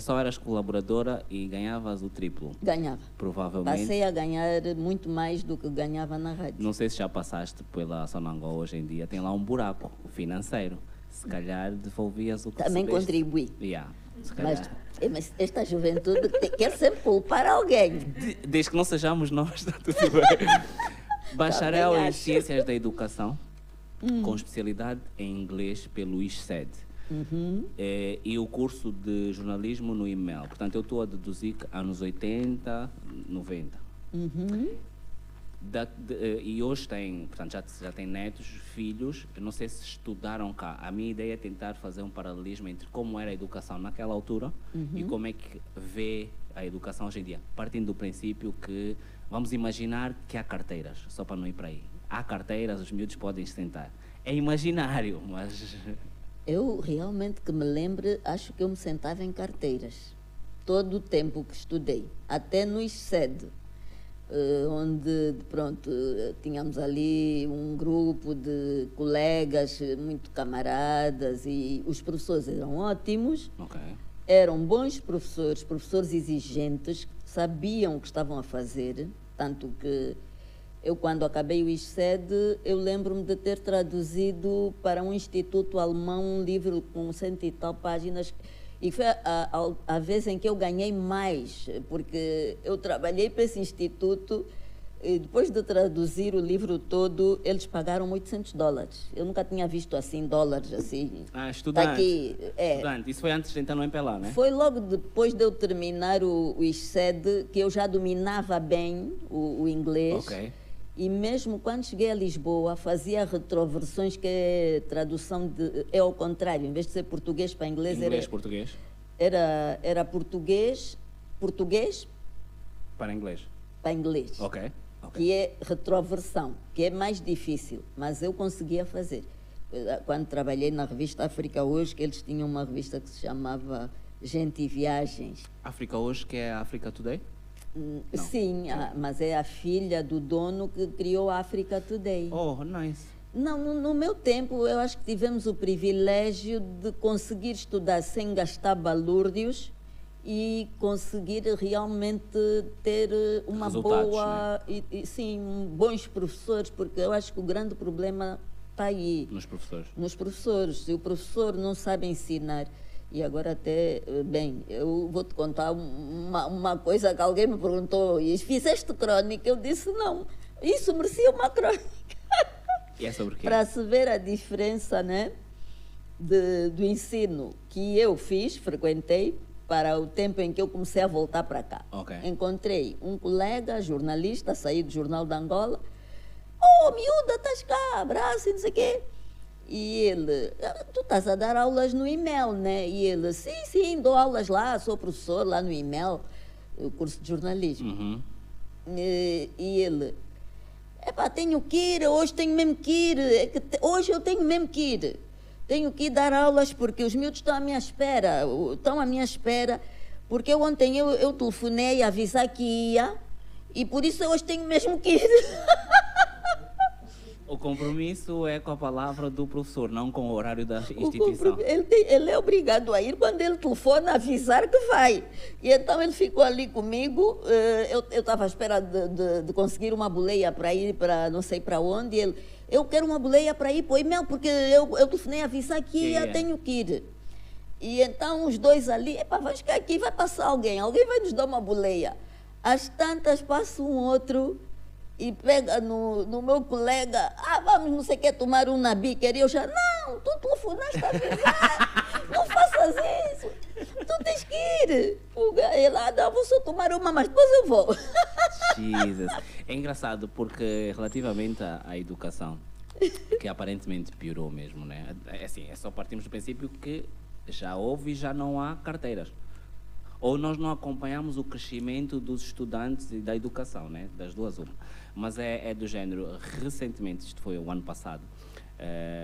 [SPEAKER 1] Só eras colaboradora e ganhavas o triplo?
[SPEAKER 2] Ganhava.
[SPEAKER 1] Provavelmente.
[SPEAKER 2] Passei a ganhar muito mais do que ganhava na rádio.
[SPEAKER 1] Não sei se já passaste pela Sonangol hoje em dia, tem lá um buraco financeiro. Se calhar devolvias o que
[SPEAKER 2] Também
[SPEAKER 1] recebeste.
[SPEAKER 2] Contribuí.
[SPEAKER 1] Yeah, se calhar.
[SPEAKER 2] Mas esta juventude quer sempre culpar alguém.
[SPEAKER 1] Desde que não sejamos nós, está tudo bem. Bacharel
[SPEAKER 2] Também
[SPEAKER 1] em
[SPEAKER 2] acho.
[SPEAKER 1] Ciências da Educação, com especialidade em inglês pelo ISCED. E o curso de jornalismo no IMEL. Portanto, eu estou a deduzir que anos 80, 90. E hoje tem, portanto, já tem netos, filhos. Eu não sei se estudaram cá. A minha ideia é tentar fazer um paralelismo entre como era a educação naquela altura e como é que vê a educação hoje em dia. Partindo do princípio que, vamos imaginar que há carteiras, só para não ir para aí. Há carteiras, os miúdos podem se sentar. É imaginário, mas...
[SPEAKER 2] Eu realmente que me lembre, acho que eu me sentava em carteiras. Todo o tempo que estudei. Até no ISCED. Onde, pronto, tínhamos ali um grupo de colegas, muito camaradas, e os professores eram ótimos, eram bons professores, professores exigentes, sabiam o que estavam a fazer, tanto que eu, quando acabei o ISCED, eu lembro-me de ter traduzido para um instituto alemão um livro com 100 e tal páginas. E foi a vez em que eu ganhei mais, porque eu trabalhei para esse instituto e depois de traduzir o livro todo, eles pagaram $800. Eu nunca tinha visto assim dólares, assim.
[SPEAKER 1] Estudante.
[SPEAKER 2] Tá aqui,
[SPEAKER 1] Estudante. Isso foi antes de entrar no MPLA, né?
[SPEAKER 2] Foi logo depois de eu terminar o ISCED que eu já dominava bem o inglês. E mesmo quando cheguei a Lisboa, fazia retroversões, que é tradução de... É ao contrário, em vez de ser português para inglês...
[SPEAKER 1] Português?
[SPEAKER 2] Era português
[SPEAKER 1] para inglês.
[SPEAKER 2] Para inglês. Que é retroversão, que é mais difícil, mas eu conseguia fazer. Quando trabalhei na revista África Hoje, que eles tinham uma revista que se chamava Gente e Viagens.
[SPEAKER 1] África Hoje, que é a Africa Today?
[SPEAKER 2] Sim, mas é a filha do dono que criou a Africa Today.
[SPEAKER 1] Oh, nice.
[SPEAKER 2] Não, no meu tempo, eu acho que tivemos o privilégio de conseguir estudar sem gastar balúrdios e conseguir realmente ter uma
[SPEAKER 1] resultados,
[SPEAKER 2] boa...
[SPEAKER 1] né?
[SPEAKER 2] Sim, bons professores, porque eu acho que o grande problema está aí.
[SPEAKER 1] Nos professores.
[SPEAKER 2] Nos professores. Se o professor não sabe ensinar... E agora até, bem, eu vou-te contar uma coisa que alguém me perguntou, e fizeste crónica? Eu disse, não, isso merecia uma crónica.
[SPEAKER 1] E é sobre quê?
[SPEAKER 2] Para se ver a diferença, né, do ensino que eu fiz, frequentei, para o tempo em que eu comecei a voltar para cá. Encontrei um colega, jornalista, saí do Jornal de Angola, miúda, estás cá, abraço e não sei o quê. E ele, tu estás a dar aulas no IMEL, né? E ele, sim, dou aulas lá, sou professor lá no IMEL, o curso de jornalismo. E ele, tenho que ir, hoje tenho mesmo que ir, hoje eu tenho mesmo que ir. Tenho que ir dar aulas porque os miúdos estão à minha espera, porque ontem eu telefonei a avisar que ia, e por isso hoje tenho mesmo que ir.
[SPEAKER 1] O compromisso é com a palavra do professor, não com o horário da instituição.
[SPEAKER 2] Ele é obrigado a ir quando ele telefona, avisar que vai. E então ele ficou ali comigo, eu estava à espera de conseguir uma boleia para ir para não sei para onde, e ele, eu quero uma boleia para ir para o e-mail, porque eu telefonei a avisar que tenho que ir. E então os dois ali, vamos ficar aqui, vai passar alguém vai nos dar uma boleia. Às tantas passa um outro... E pega no meu colega, vamos não sei o que, tomar um na biqueira. E eu já, não, tu telefonaste a avisar, não faças isso, tu tens que ir. Ele, não, vou só tomar uma, mas depois eu vou.
[SPEAKER 1] Jesus. É engraçado porque relativamente à educação, que aparentemente piorou mesmo, né? É só partimos do princípio que já houve e já não há carteiras. Ou nós não acompanhamos o crescimento dos estudantes e da educação, né? Das duas uma. Mas é do género, recentemente, isto foi o ano passado,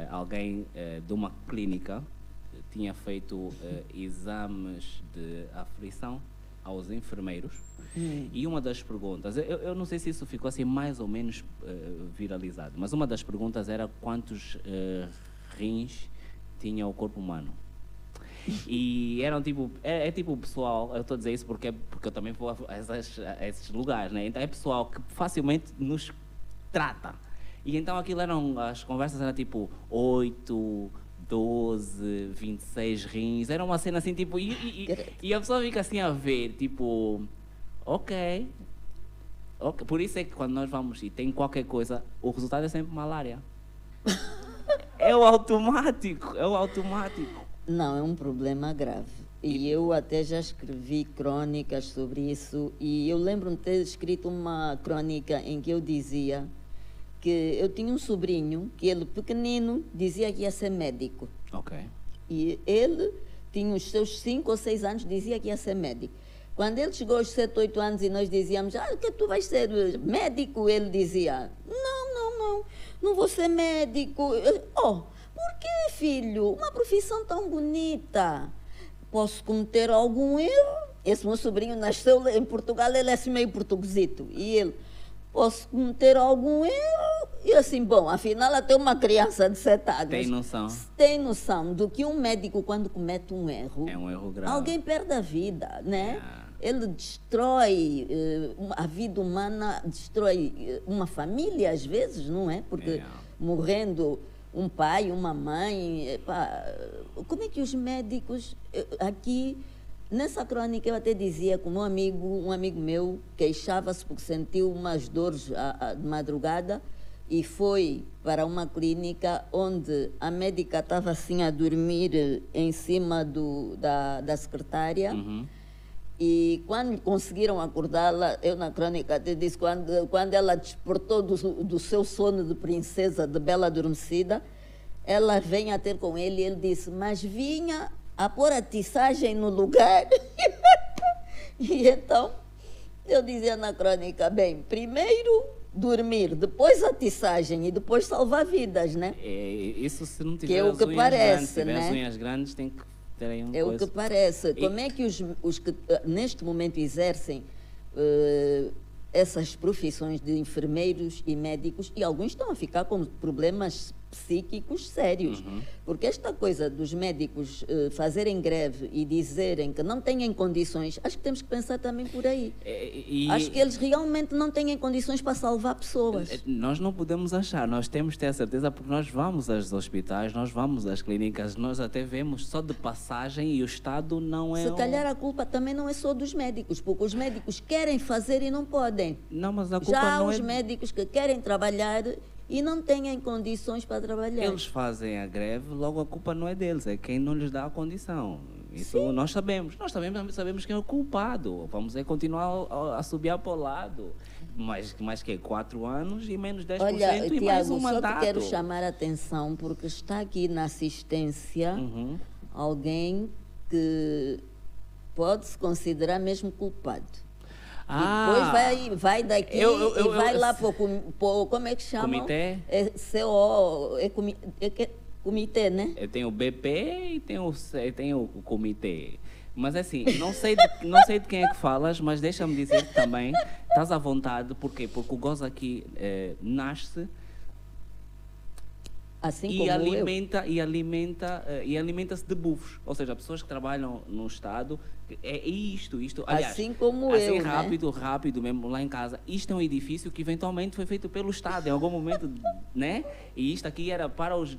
[SPEAKER 1] alguém de uma clínica tinha feito exames de aflição aos enfermeiros. E uma das perguntas, eu não sei se isso ficou assim mais ou menos viralizado, mas uma das perguntas era quantos rins tinha o corpo humano. E eram tipo, é tipo o pessoal, eu estou a dizer isso porque eu também vou a esses lugares, né? Então é pessoal que facilmente nos trata. E então as conversas eram tipo 8, 12, 26 rins, era uma cena assim tipo, e a pessoa fica assim a ver, tipo, ok. Por isso é que quando nós vamos e tem qualquer coisa, o resultado é sempre malária. É o automático.
[SPEAKER 2] Não, é um problema grave. E eu até já escrevi crônicas sobre isso. E eu lembro-me de ter escrito uma crônica em que eu dizia que eu tinha um sobrinho, que ele pequenino dizia que ia ser médico.
[SPEAKER 1] Ok.
[SPEAKER 2] E ele tinha os seus 5 ou 6 anos, dizia que ia ser médico. Quando ele chegou aos 7, 8 anos e nós dizíamos, que tu vais ser médico, ele dizia, não vou ser médico. Por que, filho? Uma profissão tão bonita. Posso cometer algum erro? Esse meu sobrinho nasceu em Portugal, ele é assim meio portuguesito. E ele, posso cometer algum erro? E assim, bom, afinal até uma criança de 7 anos tem noção do que um médico, quando comete um erro,
[SPEAKER 1] é um erro grave.
[SPEAKER 2] Alguém perde a vida, né? Ele destrói a vida humana, destrói uma família às vezes, não é? Porque morrendo um pai, uma mãe, como é que os médicos aqui... Nessa crônica eu até dizia que um amigo meu queixava-se porque sentiu umas dores de madrugada e foi para uma clínica onde a médica estava assim a dormir em cima da secretária. E quando conseguiram acordá-la, eu na crônica até disse, quando ela despertou do seu sono de princesa, de bela adormecida, ela vem a ter com ele e ele disse, mas vinha a pôr a tiçagem no lugar. E então, eu dizia na crônica, bem, primeiro dormir, depois a tiçagem e depois salvar vidas, né?
[SPEAKER 1] Isso se não tiver
[SPEAKER 2] que é o que parece,
[SPEAKER 1] grandes,
[SPEAKER 2] né?
[SPEAKER 1] As unhas grandes tem que ter aí
[SPEAKER 2] É o que parece. Como é que os que neste momento exercem essas profissões de enfermeiros e médicos, e alguns estão a ficar com problemas psíquicos sérios, porque esta coisa dos médicos fazerem greve e dizerem que não têm condições, acho que temos que pensar também por aí. Acho que eles realmente não têm condições para salvar pessoas.
[SPEAKER 1] Nós não podemos achar, nós temos que ter a certeza, porque nós vamos aos hospitais, nós vamos às clínicas, nós até vemos só de passagem e o Estado não é...
[SPEAKER 2] Se calhar a culpa também não é só dos médicos, porque os médicos querem fazer e não podem.
[SPEAKER 1] Não, mas a culpa
[SPEAKER 2] já
[SPEAKER 1] não
[SPEAKER 2] há os médicos que querem trabalhar e não têm condições para trabalhar.
[SPEAKER 1] Eles fazem a greve, logo a culpa não é deles, é quem não lhes dá a condição. Isso nós sabemos. Nós sabemos quem é o culpado. Vamos continuar a subir para o lado. Mais que 4 anos e menos 10%
[SPEAKER 2] Olha,
[SPEAKER 1] e
[SPEAKER 2] Tiago,
[SPEAKER 1] mais um mandato.
[SPEAKER 2] Só te quero chamar a atenção, porque está aqui na assistência alguém que pode se considerar mesmo culpado. Depois vai daqui e vai lá para o... Como é que chama?
[SPEAKER 1] Comitê?
[SPEAKER 2] Comitê, né?
[SPEAKER 1] Tem o BP e tem o comitê. Mas assim, não sei de quem é que falas, mas deixa-me dizer também, estás à vontade, por quê? Porque o Goza aqui nasce
[SPEAKER 2] assim
[SPEAKER 1] e
[SPEAKER 2] como
[SPEAKER 1] alimenta-se de bufos. Ou seja, pessoas que trabalham no Estado, isto. Aliás,
[SPEAKER 2] assim como
[SPEAKER 1] assim,
[SPEAKER 2] eu,
[SPEAKER 1] rápido mesmo, lá em casa. Isto é um edifício que eventualmente foi feito pelo Estado, em algum momento, né? E isto aqui era para os...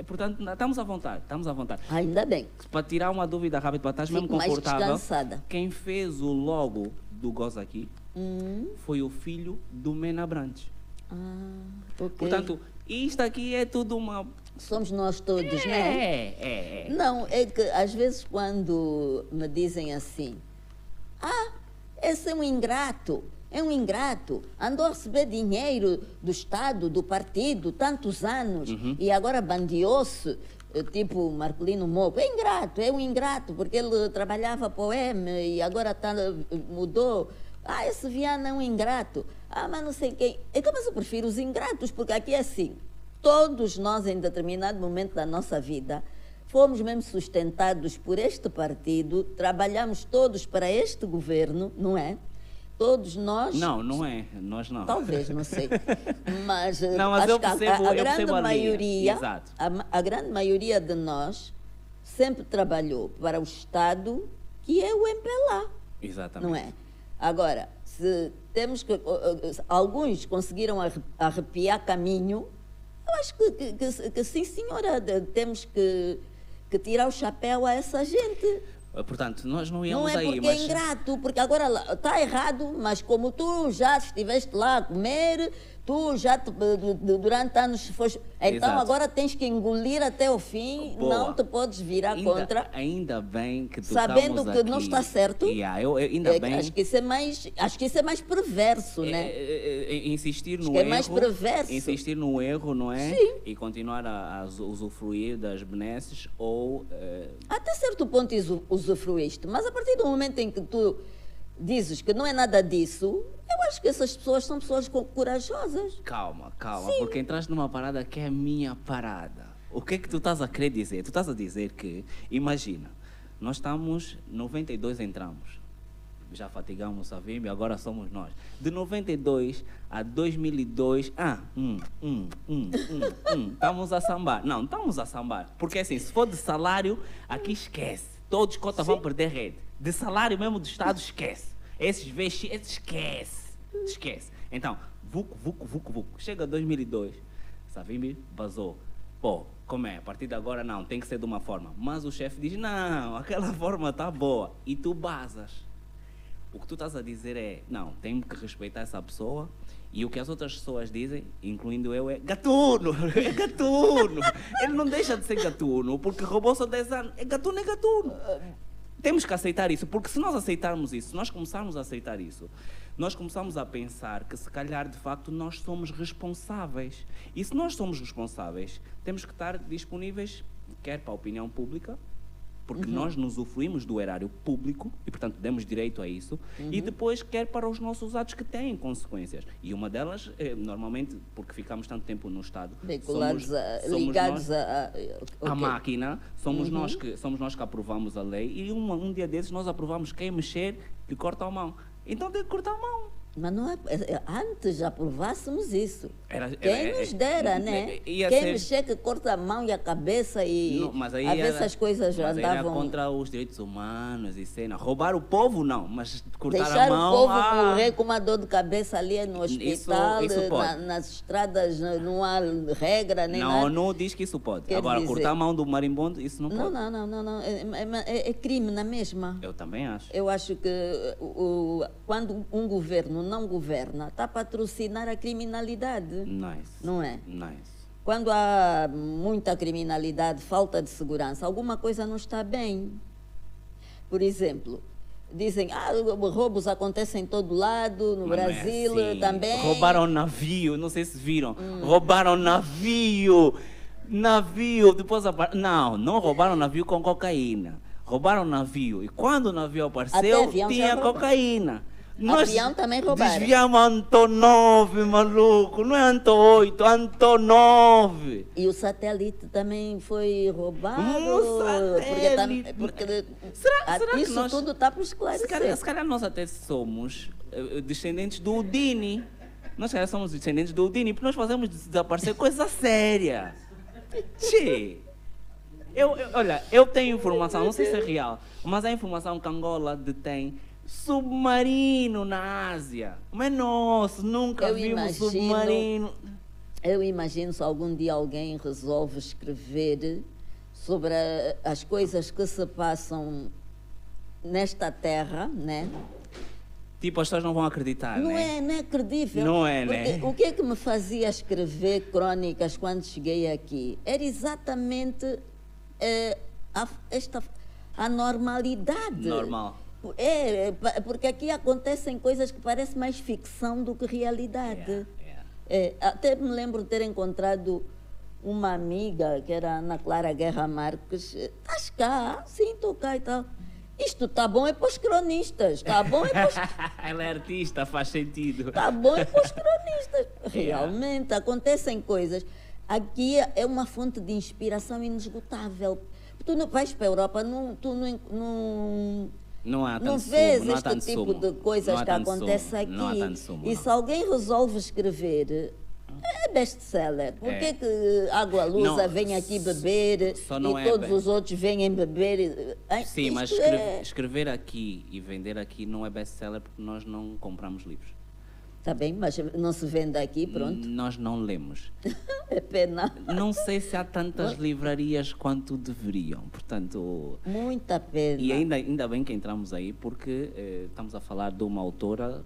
[SPEAKER 1] portanto, estamos à vontade.
[SPEAKER 2] Ainda bem.
[SPEAKER 1] Para tirar uma dúvida rápida, para estar mesmo confortável,
[SPEAKER 2] mais descansada.
[SPEAKER 1] Quem fez o logo do Goza aqui foi o filho do Mena Brandes.
[SPEAKER 2] Ok.
[SPEAKER 1] Portanto, isto aqui é tudo uma...
[SPEAKER 2] Somos nós todos, né? Não, é que às vezes quando me dizem assim, esse é um ingrato, andou a receber dinheiro do Estado, do partido, tantos anos, e agora bandeou-se, tipo Marcolino Moco, é um ingrato, porque ele trabalhava para o M e agora mudou. Esse Viana é um ingrato. Mas não sei quem. Então, mas eu prefiro os ingratos, porque aqui é assim. Todos nós, em determinado momento da nossa vida, fomos mesmo sustentados por este partido, trabalhamos todos para este governo, não é? Todos nós...
[SPEAKER 1] Não é. Nós não.
[SPEAKER 2] Talvez, não sei. Mas,
[SPEAKER 1] não, mas
[SPEAKER 2] acho
[SPEAKER 1] eu
[SPEAKER 2] que
[SPEAKER 1] percebo,
[SPEAKER 2] a grande maioria,
[SPEAKER 1] exato.
[SPEAKER 2] a grande maioria de nós sempre trabalhou para o Estado, que é o MPLA.
[SPEAKER 1] Exatamente.
[SPEAKER 2] Não é? Agora, se temos que... Alguns conseguiram arrepiar caminho, eu acho que sim, senhora, temos que tirar o chapéu a essa gente.
[SPEAKER 1] Portanto, nós não íamos
[SPEAKER 2] não é
[SPEAKER 1] aí,
[SPEAKER 2] porque
[SPEAKER 1] mas...
[SPEAKER 2] é ingrato, porque agora está errado, mas como tu já estiveste lá a comer, tu já durante anos foste... Então
[SPEAKER 1] Exato.
[SPEAKER 2] agora tens que engolir até o fim,
[SPEAKER 1] Boa.
[SPEAKER 2] não te podes virar contra.
[SPEAKER 1] Ainda bem que tu
[SPEAKER 2] sabendo
[SPEAKER 1] estamos
[SPEAKER 2] que
[SPEAKER 1] aqui.
[SPEAKER 2] não está certo.
[SPEAKER 1] Eu ainda bem...
[SPEAKER 2] Acho que isso é mais perverso, né?
[SPEAKER 1] Insistir no
[SPEAKER 2] que é
[SPEAKER 1] erro,
[SPEAKER 2] mais perverso.
[SPEAKER 1] insistir no erro, não é?
[SPEAKER 2] Sim.
[SPEAKER 1] E continuar a usufruir das benesses ou...
[SPEAKER 2] Até certo ponto usufruíste, mas a partir do momento em que tu dizes que não é nada disso, eu acho que essas pessoas são pessoas corajosas.
[SPEAKER 1] Calma,
[SPEAKER 2] Sim.
[SPEAKER 1] porque entraste numa parada que é a minha parada. O que é que tu estás a querer dizer? Tu estás a dizer que, imagina, nós estamos, 92 entramos, já fatigamos a Vimbi, agora somos nós. De 92 a 2002, estamos a sambar. Não estamos a sambar, porque assim, se for de salário, aqui esquece. Todos os cotas vão perder rede. De salário mesmo do Estado, esquece. Esses VX, esquece. Então, vucu. Chega 2002, Savimbi vazou. Pô, como é? A partir de agora não, tem que ser de uma forma. Mas o chefe diz, não, aquela forma tá boa. E tu basas. O que tu estás a dizer é, não, tenho que respeitar essa pessoa. E o que as outras pessoas dizem, incluindo eu, é gatuno, é gatuno. Ele não deixa de ser gatuno, porque roubou só 10 anos. É gatuno. Temos que aceitar isso, porque se nós aceitarmos isso, se nós começarmos a aceitar isso, nós começamos a pensar que se calhar de facto nós somos responsáveis. E se nós somos responsáveis, temos que estar disponíveis, quer para a opinião pública, porque nós nos usufruímos do erário público e, portanto, demos direito a isso, e depois quer para os nossos atos que têm consequências. E uma delas, normalmente, porque ficamos tanto tempo no Estado,
[SPEAKER 2] ligados
[SPEAKER 1] à máquina, somos nós que aprovamos a lei, e um dia desses nós aprovamos quem mexer que corta a mão. Então tem que cortar a mão.
[SPEAKER 2] Mas não é, antes já aprovássemos isso. Quem nos
[SPEAKER 1] né?
[SPEAKER 2] dera, né? Quem mexer que corta a mão e a cabeça e
[SPEAKER 1] não, mas aí
[SPEAKER 2] a ver essas coisas já andavam...
[SPEAKER 1] Era contra os direitos humanos e cena. Roubar o povo, não, mas cortar
[SPEAKER 2] deixar
[SPEAKER 1] a mão...
[SPEAKER 2] Deixar o povo morrer com uma dor de cabeça ali no hospital,
[SPEAKER 1] isso
[SPEAKER 2] nas estradas, não há regra, nem nada.
[SPEAKER 1] Não diz que isso pode.
[SPEAKER 2] Quer
[SPEAKER 1] Agora,
[SPEAKER 2] dizer,
[SPEAKER 1] cortar a mão do marimbondo, isso não pode.
[SPEAKER 2] Não. É crime na mesma.
[SPEAKER 1] Eu também acho.
[SPEAKER 2] Eu acho que quando um governo não governa, está a patrocinar a criminalidade.
[SPEAKER 1] Nice.
[SPEAKER 2] Não é?
[SPEAKER 1] Nice.
[SPEAKER 2] Quando há muita criminalidade, falta de segurança, alguma coisa não está bem. Por exemplo, dizem, roubos acontecem em todo lado, no Brasil também.
[SPEAKER 1] Roubaram navio, não sei se viram. Roubaram navio, depois não roubaram navio com cocaína. Roubaram navio. E quando o navio apareceu, tinha cocaína. Nós
[SPEAKER 2] avião também roubaram.
[SPEAKER 1] Desviamos Antonov, maluco. Não é Anto 8, Antonov.
[SPEAKER 2] E o satélite também foi roubado.
[SPEAKER 1] Satélite.
[SPEAKER 2] Porque
[SPEAKER 1] será
[SPEAKER 2] isso
[SPEAKER 1] que nós,
[SPEAKER 2] tudo está para esclarecer.
[SPEAKER 1] Se calhar nós até somos descendentes do Udine. Nós somos descendentes do Udine, porque nós fazemos desaparecer coisa séria. Tchê. Olha, eu tenho informação, não sei se é real, mas a informação que Angola detém submarino na Ásia. Mas nossa, nunca vimos submarino.
[SPEAKER 2] Eu imagino se algum dia alguém resolve escrever sobre as coisas que se passam nesta terra, né?
[SPEAKER 1] Tipo, as pessoas não vão acreditar,
[SPEAKER 2] não
[SPEAKER 1] né?
[SPEAKER 2] Não é credível.
[SPEAKER 1] Não é,
[SPEAKER 2] porque
[SPEAKER 1] né?
[SPEAKER 2] O que é que me fazia escrever crônicas quando cheguei aqui? Era exatamente a normalidade.
[SPEAKER 1] Normal.
[SPEAKER 2] Porque aqui acontecem coisas que parecem mais ficção do que realidade. Até me lembro de ter encontrado uma amiga, que era a Ana Clara Guerra Marques. Estás cá? Sim, estou cá e tal. Isto está bom é para os cronistas. Está bom é para os...
[SPEAKER 1] Ela é artista, faz sentido.
[SPEAKER 2] Está bom é para os cronistas. Realmente, acontecem coisas. Aqui é uma fonte de inspiração inesgotável. Tu não vais para a Europa, tu
[SPEAKER 1] Não há
[SPEAKER 2] não
[SPEAKER 1] tanto
[SPEAKER 2] vês
[SPEAKER 1] sumo, não há
[SPEAKER 2] este
[SPEAKER 1] tanto
[SPEAKER 2] tipo
[SPEAKER 1] sumo.
[SPEAKER 2] de coisas
[SPEAKER 1] Não há
[SPEAKER 2] que
[SPEAKER 1] tanto
[SPEAKER 2] acontece
[SPEAKER 1] sumo,
[SPEAKER 2] aqui.
[SPEAKER 1] não há tanto sumo,
[SPEAKER 2] E
[SPEAKER 1] não.
[SPEAKER 2] se alguém resolve escrever, é best-seller. Por que
[SPEAKER 1] É.
[SPEAKER 2] que Água Lusa
[SPEAKER 1] Não,
[SPEAKER 2] vem aqui beber
[SPEAKER 1] só não
[SPEAKER 2] e
[SPEAKER 1] é
[SPEAKER 2] todos
[SPEAKER 1] bem.
[SPEAKER 2] os outros vêm beber?
[SPEAKER 1] Sim, mas
[SPEAKER 2] Isto é...
[SPEAKER 1] escrever aqui e vender aqui não é best-seller porque nós não compramos livros.
[SPEAKER 2] Está bem, mas não se vende aqui, pronto.
[SPEAKER 1] Nós não lemos.
[SPEAKER 2] É pena.
[SPEAKER 1] Não sei se há tantas livrarias quanto deveriam, portanto...
[SPEAKER 2] Muita pena.
[SPEAKER 1] E ainda bem que entramos aí, porque estamos a falar de uma autora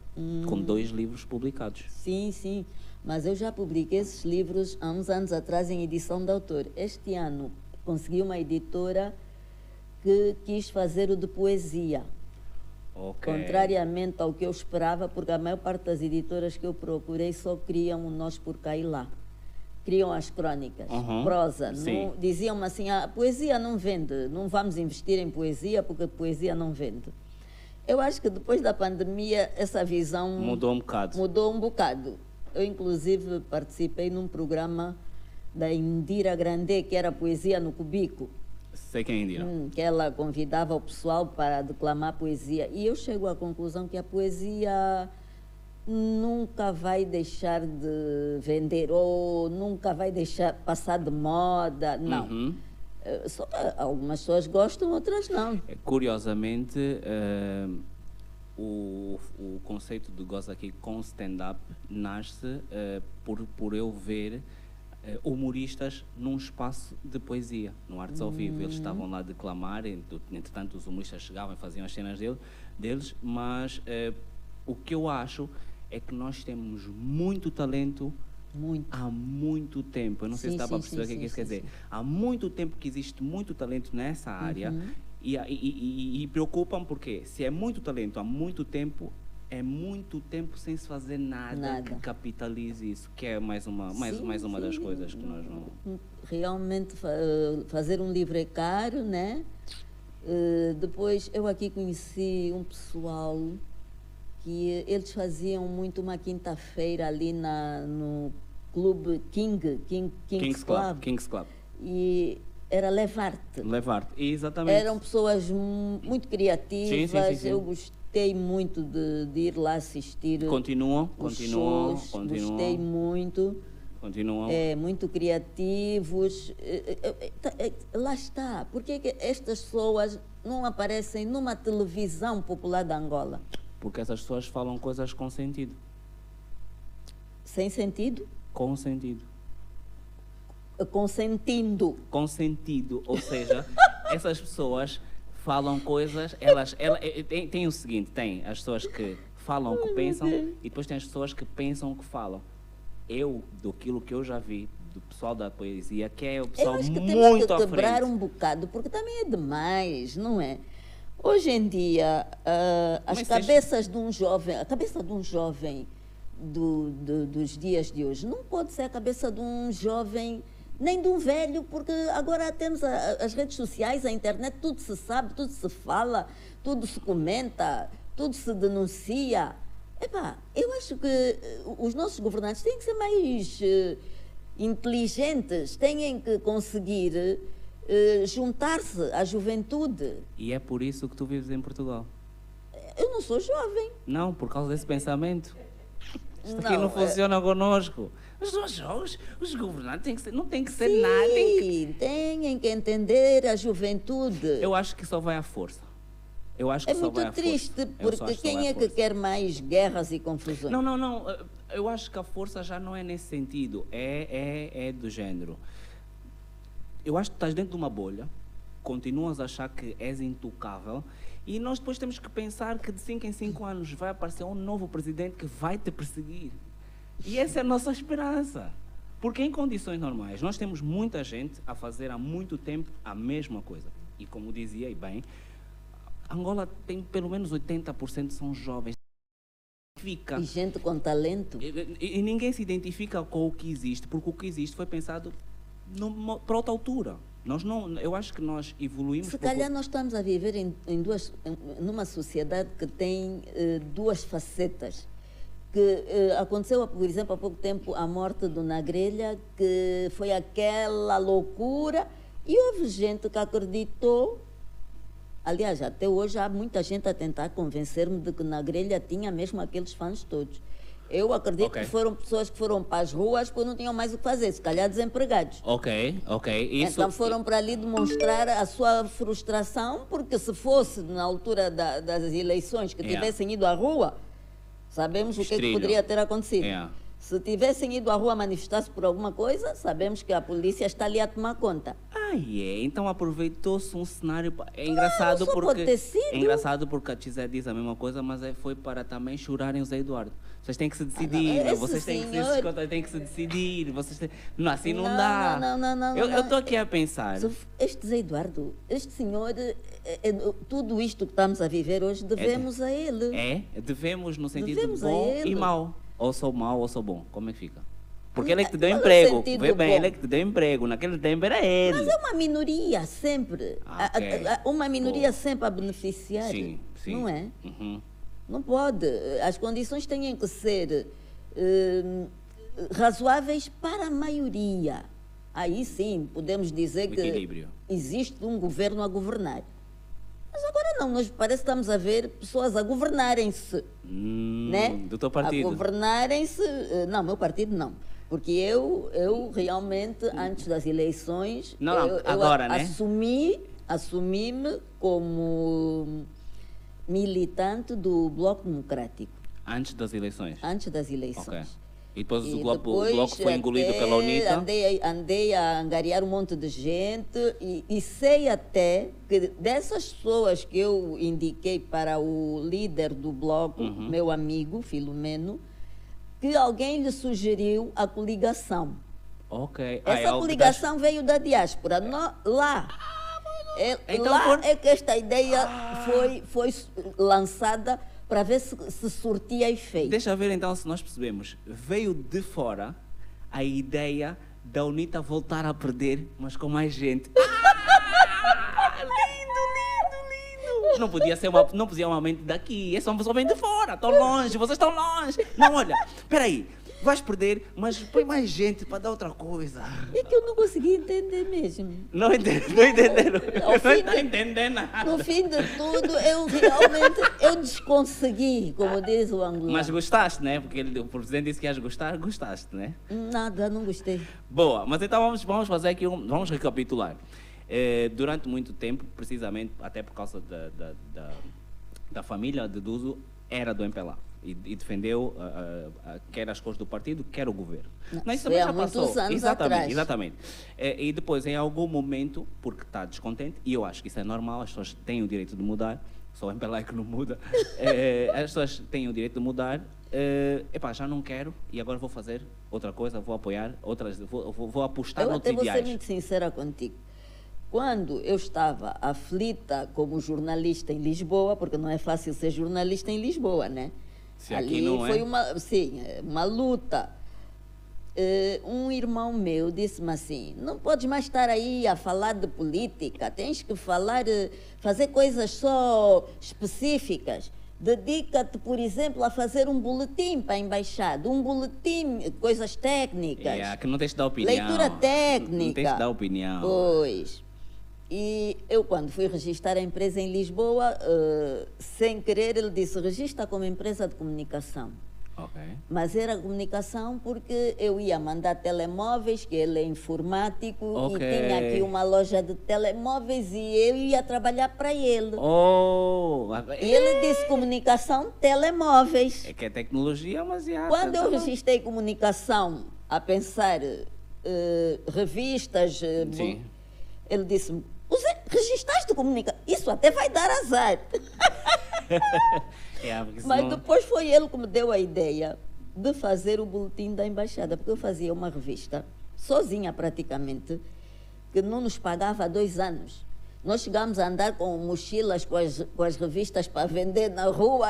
[SPEAKER 1] com 2 livros publicados.
[SPEAKER 2] Sim, sim. Mas eu já publiquei esses livros há uns anos atrás em edição de autor. Este ano consegui uma editora que quis fazer o de poesia.
[SPEAKER 1] Ok.
[SPEAKER 2] Contrariamente ao que eu esperava, porque a maior parte das editoras que eu procurei só criam o Nós por Cá e Lá. Criam as crónicas, prosa.
[SPEAKER 1] Sim.
[SPEAKER 2] Diziam-me assim, a poesia não vende, não vamos investir em poesia porque a poesia não vende. Eu acho que depois da pandemia essa visão
[SPEAKER 1] Mudou um bocado.
[SPEAKER 2] mudou um bocado. Eu, inclusive, participei num programa da Indira Grande, que era Poesia no Cubico.
[SPEAKER 1] Sei quem é Indira.
[SPEAKER 2] Que ela convidava o pessoal para declamar poesia. E eu chego à conclusão que a poesia nunca vai deixar de vender ou nunca vai deixar passar de moda. Não. Só que algumas pessoas gostam, outras não.
[SPEAKER 1] Curiosamente, o conceito do Goza aqui com stand-up nasce por eu ver humoristas num espaço de poesia, no Artes ao Vivo. Eles estavam lá a declamar, entretanto os humoristas chegavam e faziam as cenas deles, mas o que eu acho é que nós temos muito talento há muito tempo. Eu não sei se dá para perceber o que é que isso quer dizer. Há muito tempo que existe muito talento nessa área e preocupam porque se é muito talento há muito tempo, é muito tempo sem se fazer nada que capitalize isso, que é mais uma das coisas que nós não...
[SPEAKER 2] Realmente fazer um livro é caro, né? Depois eu aqui conheci um pessoal que eles faziam muito uma quinta-feira ali no clube King's Club. E era Levarte.
[SPEAKER 1] Exatamente.
[SPEAKER 2] Eram pessoas muito criativas.
[SPEAKER 1] Sim.
[SPEAKER 2] Eu gostei muito de ir lá assistir.
[SPEAKER 1] Continuam.
[SPEAKER 2] Gostei muito.
[SPEAKER 1] Continuam.
[SPEAKER 2] Muito criativos. Lá está. Por que estas pessoas não aparecem numa televisão popular da Angola?
[SPEAKER 1] Porque essas pessoas falam coisas com sentido.
[SPEAKER 2] Sem sentido?
[SPEAKER 1] Com sentido.
[SPEAKER 2] Consentindo.
[SPEAKER 1] Com sentido. Ou seja, essas pessoas falam coisas... Tem o seguinte, tem as pessoas que falam o que pensam e depois tem as pessoas que pensam o que falam. Daquilo que eu já vi do pessoal da poesia, que é o pessoal muito à frente.
[SPEAKER 2] Eu acho que temos que quebrar um bocado, porque também é demais, não é? Hoje em dia, a cabeça de um jovem dos dias de hoje não pode ser a cabeça de um jovem nem de um velho, porque agora temos as redes sociais, a internet, tudo se sabe, tudo se fala, tudo se comenta, tudo se denuncia. Eu acho que os nossos governantes têm que ser mais inteligentes, têm que conseguir juntar-se à juventude.
[SPEAKER 1] E é por isso que tu vives em Portugal.
[SPEAKER 2] Eu não sou jovem.
[SPEAKER 1] Não, por causa desse pensamento. Isto aqui não funciona connosco. Os governantes não têm que ser nada.
[SPEAKER 2] Têm que entender a juventude.
[SPEAKER 1] Eu acho que só vai à força. Eu acho que
[SPEAKER 2] é
[SPEAKER 1] só vai à
[SPEAKER 2] muito triste,
[SPEAKER 1] força.
[SPEAKER 2] porque quem é que quer mais guerras e confusões?
[SPEAKER 1] Não. Eu acho que a força já não é nesse sentido. É do género. Eu acho que estás dentro de uma bolha, continuas a achar que és intocável e nós depois temos que pensar que de 5 em 5 anos vai aparecer um novo presidente que vai te perseguir. E essa é a nossa esperança. Porque em condições normais, nós temos muita gente a fazer há muito tempo a mesma coisa. E como dizia e bem, Angola tem pelo menos 80% são jovens. E
[SPEAKER 2] gente com talento.
[SPEAKER 1] E ninguém se identifica com o que existe, porque o que existe foi pensado para outra altura. Eu acho que nós evoluímos...
[SPEAKER 2] Se calhar nós estamos a viver numa sociedade que tem duas facetas. Que aconteceu, por exemplo, há pouco tempo, a morte do Nagrelha, que foi aquela loucura, E houve gente que acreditou. Aliás, até hoje há muita gente a tentar convencer-me de que na grelha tinha mesmo aqueles fãs todos. Eu acredito que foram pessoas que foram para as ruas porque não tinham mais o que fazer, se calhar desempregados.
[SPEAKER 1] Ok. Isso...
[SPEAKER 2] Então foram para ali demonstrar a sua frustração, porque se fosse na altura das eleições que tivessem ido à rua, sabemos o que, é que poderia ter acontecido. Se tivessem ido à rua manifestar-se por alguma coisa, sabemos que a polícia está ali a tomar conta.
[SPEAKER 1] Então aproveitou-se um cenário... É engraçado porque... É engraçado porque a Tizé diz a mesma coisa, mas foi para também chorarem o Zé Eduardo. Vocês têm que se decidir, vocês têm que se decidir. Vocês têm... Não, assim não dá.
[SPEAKER 2] Não.
[SPEAKER 1] Eu estou aqui a pensar.
[SPEAKER 2] Este Zé Eduardo, este senhor, tudo isto que estamos a viver hoje, devemos a ele.
[SPEAKER 1] Devemos no sentido
[SPEAKER 2] devemos
[SPEAKER 1] de bom e mau. Ou sou mau ou sou bom, como é que fica? Porque ele é que te deu emprego. Vê bem, ele é que te deu emprego. Naquele tempo era ele.
[SPEAKER 2] Mas é uma minoria sempre. Uma minoria sempre a beneficiar.
[SPEAKER 1] Sim.
[SPEAKER 2] Não é?
[SPEAKER 1] Uhum.
[SPEAKER 2] Não pode. As condições têm que ser razoáveis para a maioria. Aí sim, podemos dizer que existe um governo a governar. Mas agora não, nós parece que estamos a ver pessoas a governarem-se. Né?
[SPEAKER 1] Do teu partido?
[SPEAKER 2] A governarem-se. Não, meu partido não. Porque eu realmente, antes das eleições,
[SPEAKER 1] agora, né?
[SPEAKER 2] assumi-me como militante do Bloco Democrático.
[SPEAKER 1] Antes das eleições?
[SPEAKER 2] Antes das eleições.
[SPEAKER 1] Okay. E depois o bloco foi engolido pela UNITA?
[SPEAKER 2] Andei a angariar um monte de gente e sei até que dessas pessoas que eu indiquei para o líder do bloco, meu amigo Filomeno, que alguém lhe sugeriu a coligação.
[SPEAKER 1] Ok.
[SPEAKER 2] Essa coligação veio da diáspora. Lá. É que esta ideia foi lançada para ver se surtia efeito.
[SPEAKER 1] Deixa eu ver então se nós percebemos. Veio de fora a ideia da UNITA voltar a perder, mas com mais gente. Lindo! Não podia ser uma mente daqui, só vem de fora, estão longe, vocês estão longe. Não, olha, espera aí. Vais perder, mas põe mais gente para dar outra coisa.
[SPEAKER 2] É que eu não consegui entender mesmo.
[SPEAKER 1] Não entenderam? Não está entendendo nada.
[SPEAKER 2] No fim de tudo, eu realmente desconsegui, como diz o angolano.
[SPEAKER 1] Mas gostaste, né? Porque o presidente disse que ias gostar, gostaste, né?
[SPEAKER 2] Nada, não gostei.
[SPEAKER 1] Boa, mas então vamos fazer aqui, vamos recapitular. Durante muito tempo, precisamente, até por causa da família de Duso, era do MPLA. E defendeu quer as cores do partido, quer o governo.
[SPEAKER 2] Isso também já passou.
[SPEAKER 1] Exatamente. E depois, em algum momento, porque está descontente, e eu acho que isso é normal, as pessoas têm o direito de mudar, só o MPLA que não muda, as pessoas têm o direito de mudar, já não quero, e agora vou fazer outra coisa, vou apoiar outras, vou apostar noutros ideais.
[SPEAKER 2] Eu até vou ser muito sincera contigo. Quando eu estava aflita como jornalista em Lisboa, porque não é fácil ser jornalista em Lisboa, né? Ali foi uma luta. Um irmão meu disse-me assim: não podes mais estar aí a falar de política, tens que fazer coisas só específicas. Dedica-te, por exemplo, a fazer um boletim para a embaixada, um boletim, coisas técnicas.
[SPEAKER 1] Que não tens de dar opinião.
[SPEAKER 2] Leitura técnica.
[SPEAKER 1] Não tens de dar opinião.
[SPEAKER 2] Pois. E eu, quando fui registrar a empresa em Lisboa, sem querer, ele disse: registra como empresa de comunicação.
[SPEAKER 1] Okay.
[SPEAKER 2] Mas era comunicação porque eu ia mandar telemóveis, que ele é informático, e tinha aqui uma loja de telemóveis e eu ia trabalhar para ele. E ele disse: comunicação, telemóveis.
[SPEAKER 1] É que é tecnologia, mas
[SPEAKER 2] quando eu registrei comunicação, a pensar revistas, ele disse-me: registraste comunicação, isso até vai dar azar. Mas depois foi ele que me deu a ideia de fazer o boletim da embaixada, porque eu fazia uma revista, sozinha praticamente, que não nos pagava há 2 anos. Nós chegámos a andar com mochilas com as revistas para vender na rua.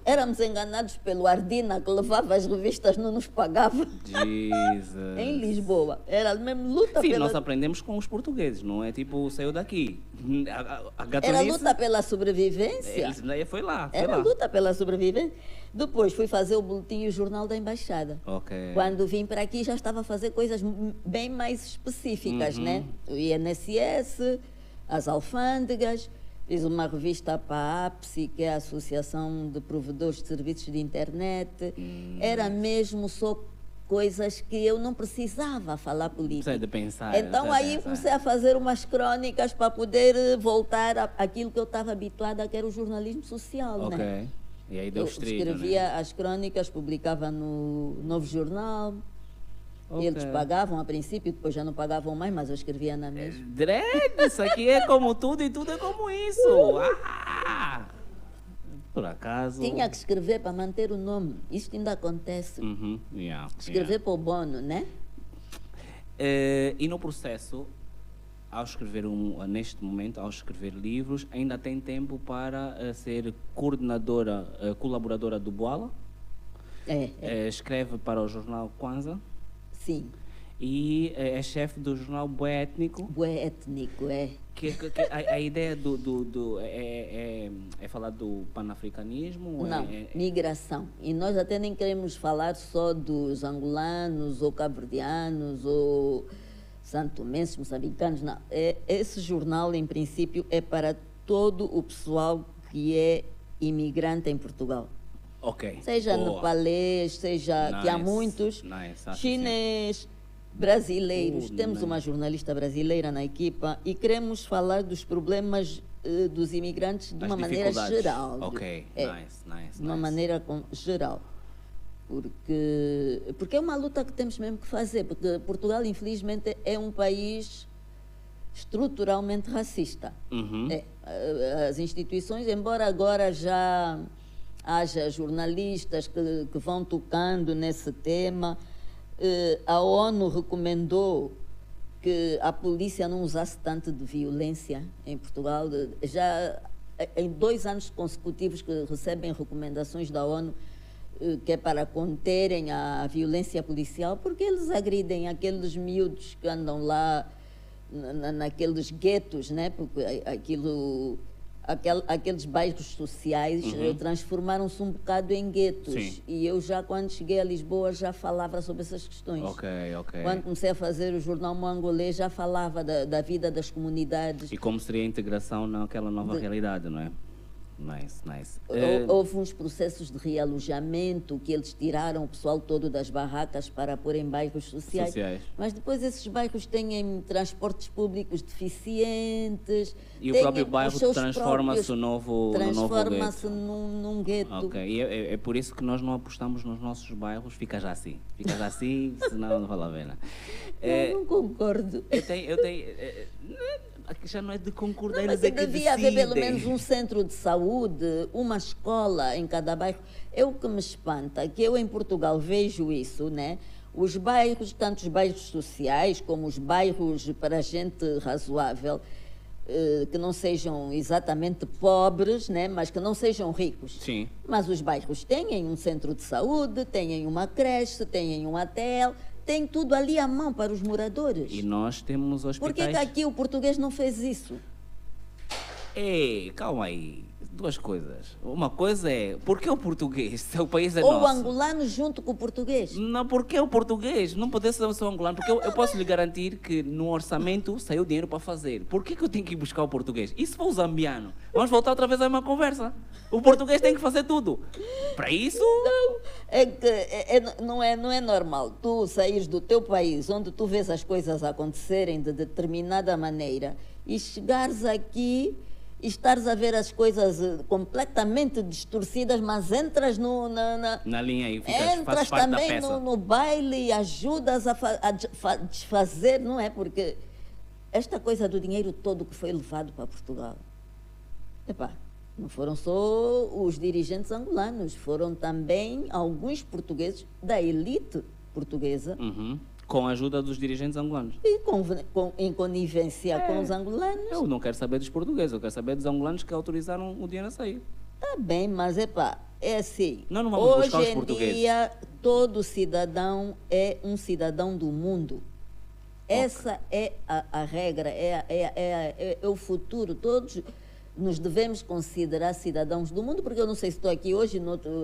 [SPEAKER 2] Éramos enganados pelo Ardina, que levava as revistas, não nos pagava.
[SPEAKER 1] Jesus.
[SPEAKER 2] Em Lisboa. Era mesmo luta
[SPEAKER 1] pela... Sim, nós aprendemos com os portugueses, não é tipo, saiu daqui.
[SPEAKER 2] Era luta pela sobrevivência.
[SPEAKER 1] Foi lá.
[SPEAKER 2] Era luta pela sobrevivência. Depois fui fazer o boletim e o jornal da Embaixada.
[SPEAKER 1] Ok.
[SPEAKER 2] Quando vim para aqui já estava a fazer coisas bem mais específicas, né? O INSS, as alfândegas, fiz uma revista para a APSI, que é a Associação de Provedores de Serviços de Internet. Era mesmo só coisas que eu não precisava falar política.
[SPEAKER 1] Precisa de pensar.
[SPEAKER 2] Então
[SPEAKER 1] precisa de
[SPEAKER 2] aí
[SPEAKER 1] pensar.
[SPEAKER 2] comecei a fazer umas crônicas para poder voltar àquilo que eu estava habituada, que era o jornalismo social,
[SPEAKER 1] Ok.
[SPEAKER 2] né?
[SPEAKER 1] E aí deu
[SPEAKER 2] Eu
[SPEAKER 1] estrito,
[SPEAKER 2] escrevia
[SPEAKER 1] né?
[SPEAKER 2] as crônicas, publicava no Novo Jornal.
[SPEAKER 1] Ok.
[SPEAKER 2] Eles pagavam a princípio, depois já não pagavam mais, mas eu escrevia na mesma.
[SPEAKER 1] Direto, isso aqui é como tudo e tudo é como isso. Ah! Por acaso.
[SPEAKER 2] Tinha que escrever para manter o nome. Isto ainda acontece.
[SPEAKER 1] Yeah,
[SPEAKER 2] Escrever para o bono, né?
[SPEAKER 1] E no processo, ao escrever neste momento, ao escrever livros, ainda tem tempo para ser coordenadora, colaboradora do Boala? Escreve para o jornal Kwanza
[SPEAKER 2] Sim.
[SPEAKER 1] e é chefe do jornal Bué Étnico.
[SPEAKER 2] Bué étnico, é.
[SPEAKER 1] Que a ideia é falar do panafricanismo?
[SPEAKER 2] Não, migração. E nós até nem queremos falar só dos angolanos ou cabo-verdianos ou santomenses, moçambicanos, não. Esse jornal, em princípio, é para todo o pessoal que é imigrante em Portugal.
[SPEAKER 1] Ok.
[SPEAKER 2] Seja
[SPEAKER 1] Boa.
[SPEAKER 2] nepalês, seja que há
[SPEAKER 1] Nice,
[SPEAKER 2] muitos,
[SPEAKER 1] nice, acho
[SPEAKER 2] chinês, brasileiros. Temos
[SPEAKER 1] nice.
[SPEAKER 2] uma jornalista brasileira na equipa e queremos falar dos problemas dos imigrantes de
[SPEAKER 1] As
[SPEAKER 2] uma maneira
[SPEAKER 1] dificuldades.
[SPEAKER 2] geral.
[SPEAKER 1] Ok, nice.
[SPEAKER 2] De uma maneira geral. Porque é uma luta que temos mesmo que fazer, porque Portugal, infelizmente, é um país estruturalmente racista. As instituições, embora agora já haja jornalistas que vão tocando nesse tema, a ONU recomendou que a polícia não usasse tanto de violência em Portugal. Já em 2 anos consecutivos que recebem recomendações da ONU, que é para conterem a violência policial, porque eles agridem aqueles miúdos que andam lá naqueles guetos, né? Porque aqueles bairros sociais transformaram-se um bocado em guetos.
[SPEAKER 1] Sim.
[SPEAKER 2] E eu já, quando cheguei a Lisboa, já falava sobre essas questões.
[SPEAKER 1] Ok.
[SPEAKER 2] Quando comecei a fazer o jornal Moangolês, já falava da vida das comunidades.
[SPEAKER 1] E como seria a integração naquela nova realidade, não é? Nice.
[SPEAKER 2] Houve uns processos de realojamento que eles tiraram o pessoal todo das barracas para pôr em bairros sociais. Mas depois esses bairros têm transportes públicos deficientes.
[SPEAKER 1] E o próprio bairro transforma-se no novo gueto.
[SPEAKER 2] Transforma-se num gueto.
[SPEAKER 1] Ok, e é por isso que nós não apostamos nos nossos bairros. Fica já assim, senão não vale a pena.
[SPEAKER 2] Eu não concordo.
[SPEAKER 1] Eu tenho aqui já não é de concordar,
[SPEAKER 2] Mas
[SPEAKER 1] é que
[SPEAKER 2] devia haver pelo
[SPEAKER 1] decidem.
[SPEAKER 2] menos um centro de saúde, uma escola em cada bairro. É o que me espanta, que eu em Portugal vejo isso, né? Os bairros, tanto os bairros sociais como os bairros para gente razoável, que não sejam exatamente pobres, né? Mas que não sejam ricos.
[SPEAKER 1] Sim.
[SPEAKER 2] Mas os bairros têm um centro de saúde, têm uma creche, têm um hotel, tem tudo ali à mão para os moradores.
[SPEAKER 1] E nós temos hospitais.
[SPEAKER 2] Por que aqui o português não fez isso?
[SPEAKER 1] Ei, calma aí. 2 coisas. Uma coisa é, por que o português? Se o país é
[SPEAKER 2] Ou
[SPEAKER 1] nosso.
[SPEAKER 2] o angolano junto com o português?
[SPEAKER 1] Não, porque o português? Não pode ser só o angolano. Porque eu posso lhe garantir que no orçamento saiu dinheiro para fazer. Por que eu tenho que ir buscar o português? E se for o zambiano? Vamos voltar outra vez à mesma conversa. O português tem que fazer tudo. Para isso...
[SPEAKER 2] Não, é que não é normal tu saíres do teu país, onde tu vês as coisas acontecerem de determinada maneira, e chegares aqui e estares a ver as coisas completamente distorcidas, mas entras
[SPEAKER 1] na linha aí,
[SPEAKER 2] entras
[SPEAKER 1] faz parte da
[SPEAKER 2] também
[SPEAKER 1] peça.
[SPEAKER 2] no baile e ajudas a desfazer, não é? Porque esta coisa do dinheiro todo que foi levado para Portugal, epá, não foram só os dirigentes angolanos, foram também alguns portugueses da elite portuguesa,
[SPEAKER 1] Com a ajuda dos dirigentes angolanos.
[SPEAKER 2] e em conivência com os angolanos.
[SPEAKER 1] Eu não quero saber dos portugueses, eu quero saber dos angolanos que autorizaram o dinheiro a sair.
[SPEAKER 2] Tá bem, mas é assim.
[SPEAKER 1] Nós não vamos
[SPEAKER 2] Hoje
[SPEAKER 1] buscar os
[SPEAKER 2] em
[SPEAKER 1] portugueses.
[SPEAKER 2] dia, todo cidadão é um cidadão do mundo. Essa é a regra, é o futuro. Todos nos devemos considerar cidadãos do mundo, porque eu não sei se estou aqui hoje,